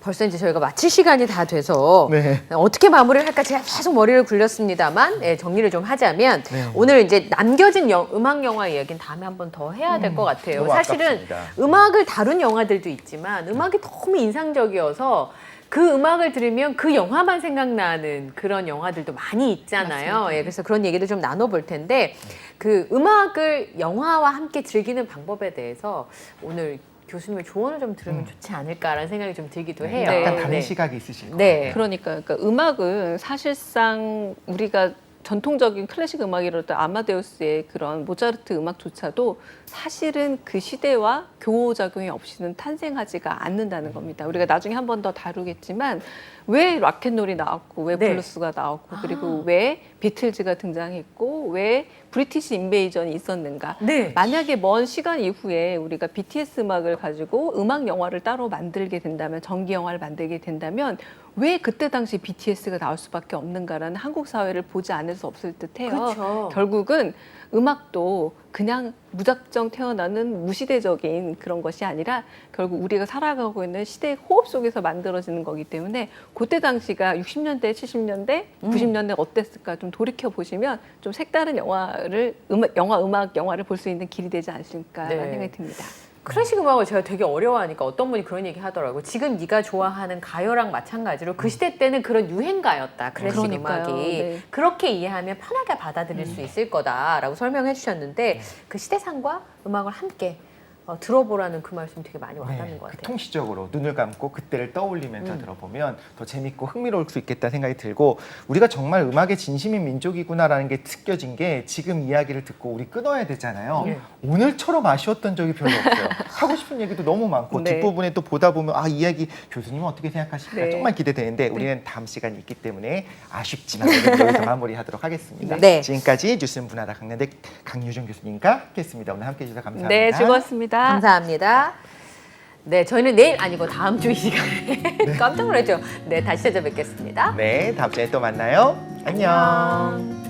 벌써 이제 저희가 마칠 시간이 다 돼서 네. 어떻게 마무리를 할까 제가 계속 머리를 굴렸습니다만 정리를 좀 하자면 네. 오늘 이제 남겨진 음악 영화 이야기는 다음에 한번 더 해야 될 것 같아요. 너무 사실은 아깝습니다. 음악을 다룬 영화들도 있지만 음악이 너무 인상적이어서 그 음악을 들으면 그 영화만 생각나는 그런 영화들도 많이 있잖아요. 예, 그래서 그런 얘기도 좀 나눠볼 텐데 그 음악을 영화와 함께 즐기는 방법에 대해서 오늘 교수님의 조언을 좀 들으면 좋지 않을까라는 생각이 좀 들기도 해요. 약간 네. 다른 네. 시각이 있으실 것 네. 같아요. 그러니까 음악은 사실상 우리가 전통적인 클래식 음악이라도 아마데우스의 그런 모차르트 음악조차도 사실은 그 시대와 교호작용이 없이는 탄생하지가 않는다는 겁니다. 우리가 나중에 한 번 더 다루겠지만 왜 락앤롤이 나왔고 왜 네. 블루스가 나왔고 그리고 왜 비틀즈가 등장했고 왜 브리티시 인베이전이 있었는가. 네. 만약에 먼 시간 이후에 우리가 BTS 음악을 가지고 음악 영화를 따로 만들게 된다면 전기 영화를 만들게 된다면 왜 그때 당시 BTS가 나올 수밖에 없는가라는 한국 사회를 보지 않을 수 없을 듯해요. 그렇죠. 결국은 음악도 그냥 무작정 태어나는 무시대적인 그런 것이 아니라 결국 우리가 살아가고 있는 시대의 호흡 속에서 만들어지는 거기 때문에 그때 당시가 60년대, 70년대, 90년대 어땠을까 좀 돌이켜 보시면 좀 색다른 영화를 영화를 볼 수 있는 길이 되지 않을까라는 네. 생각이 듭니다. 클래식 음악을 제가 되게 어려워하니까 어떤 분이 그런 얘기 하더라고요. 지금 네가 좋아하는 가요랑 마찬가지로 그 시대 때는 그런 유행가였다. 클래식 그러니까요. 음악이. 네. 그렇게 이해하면 편하게 받아들일 수 있을 거다라고 설명해 주셨는데 그 시대상과 음악을 함께 들어보라는 그 말씀 되게 많이 와닿는 것 그 같아요. 통시적으로 눈을 감고 그때를 떠올리면서 들어보면 더 재밌고 흥미로울 수 있겠다 생각이 들고 우리가 정말 음악의 진심인 민족이구나라는 게 느껴진 게 지금 이야기를 듣고 우리 끊어야 되잖아요. 네. 오늘처럼 아쉬웠던 적이 별로 없어요. 하고 싶은 얘기도 너무 많고 네. 뒷부분에 또 보다 보면 이 이야기 교수님은 어떻게 생각하실까 네. 정말 기대되는데 우리는 다음 시간이 있기 때문에 아쉽지만 오늘 여기서 마무리하도록 하겠습니다. 네. 지금까지 뉴스 문화다 강남대 강유정 교수님과 함께했습니다. 오늘 함께해 주셔서 감사합니다. 네, 즐거웠습니다. 감사합니다. 네, 저희는 내일 아니고 다음 주 이 시간에 깜짝 놀랐죠. 네, 다시 찾아뵙겠습니다. 네, 다음 주에 또 만나요. 안녕.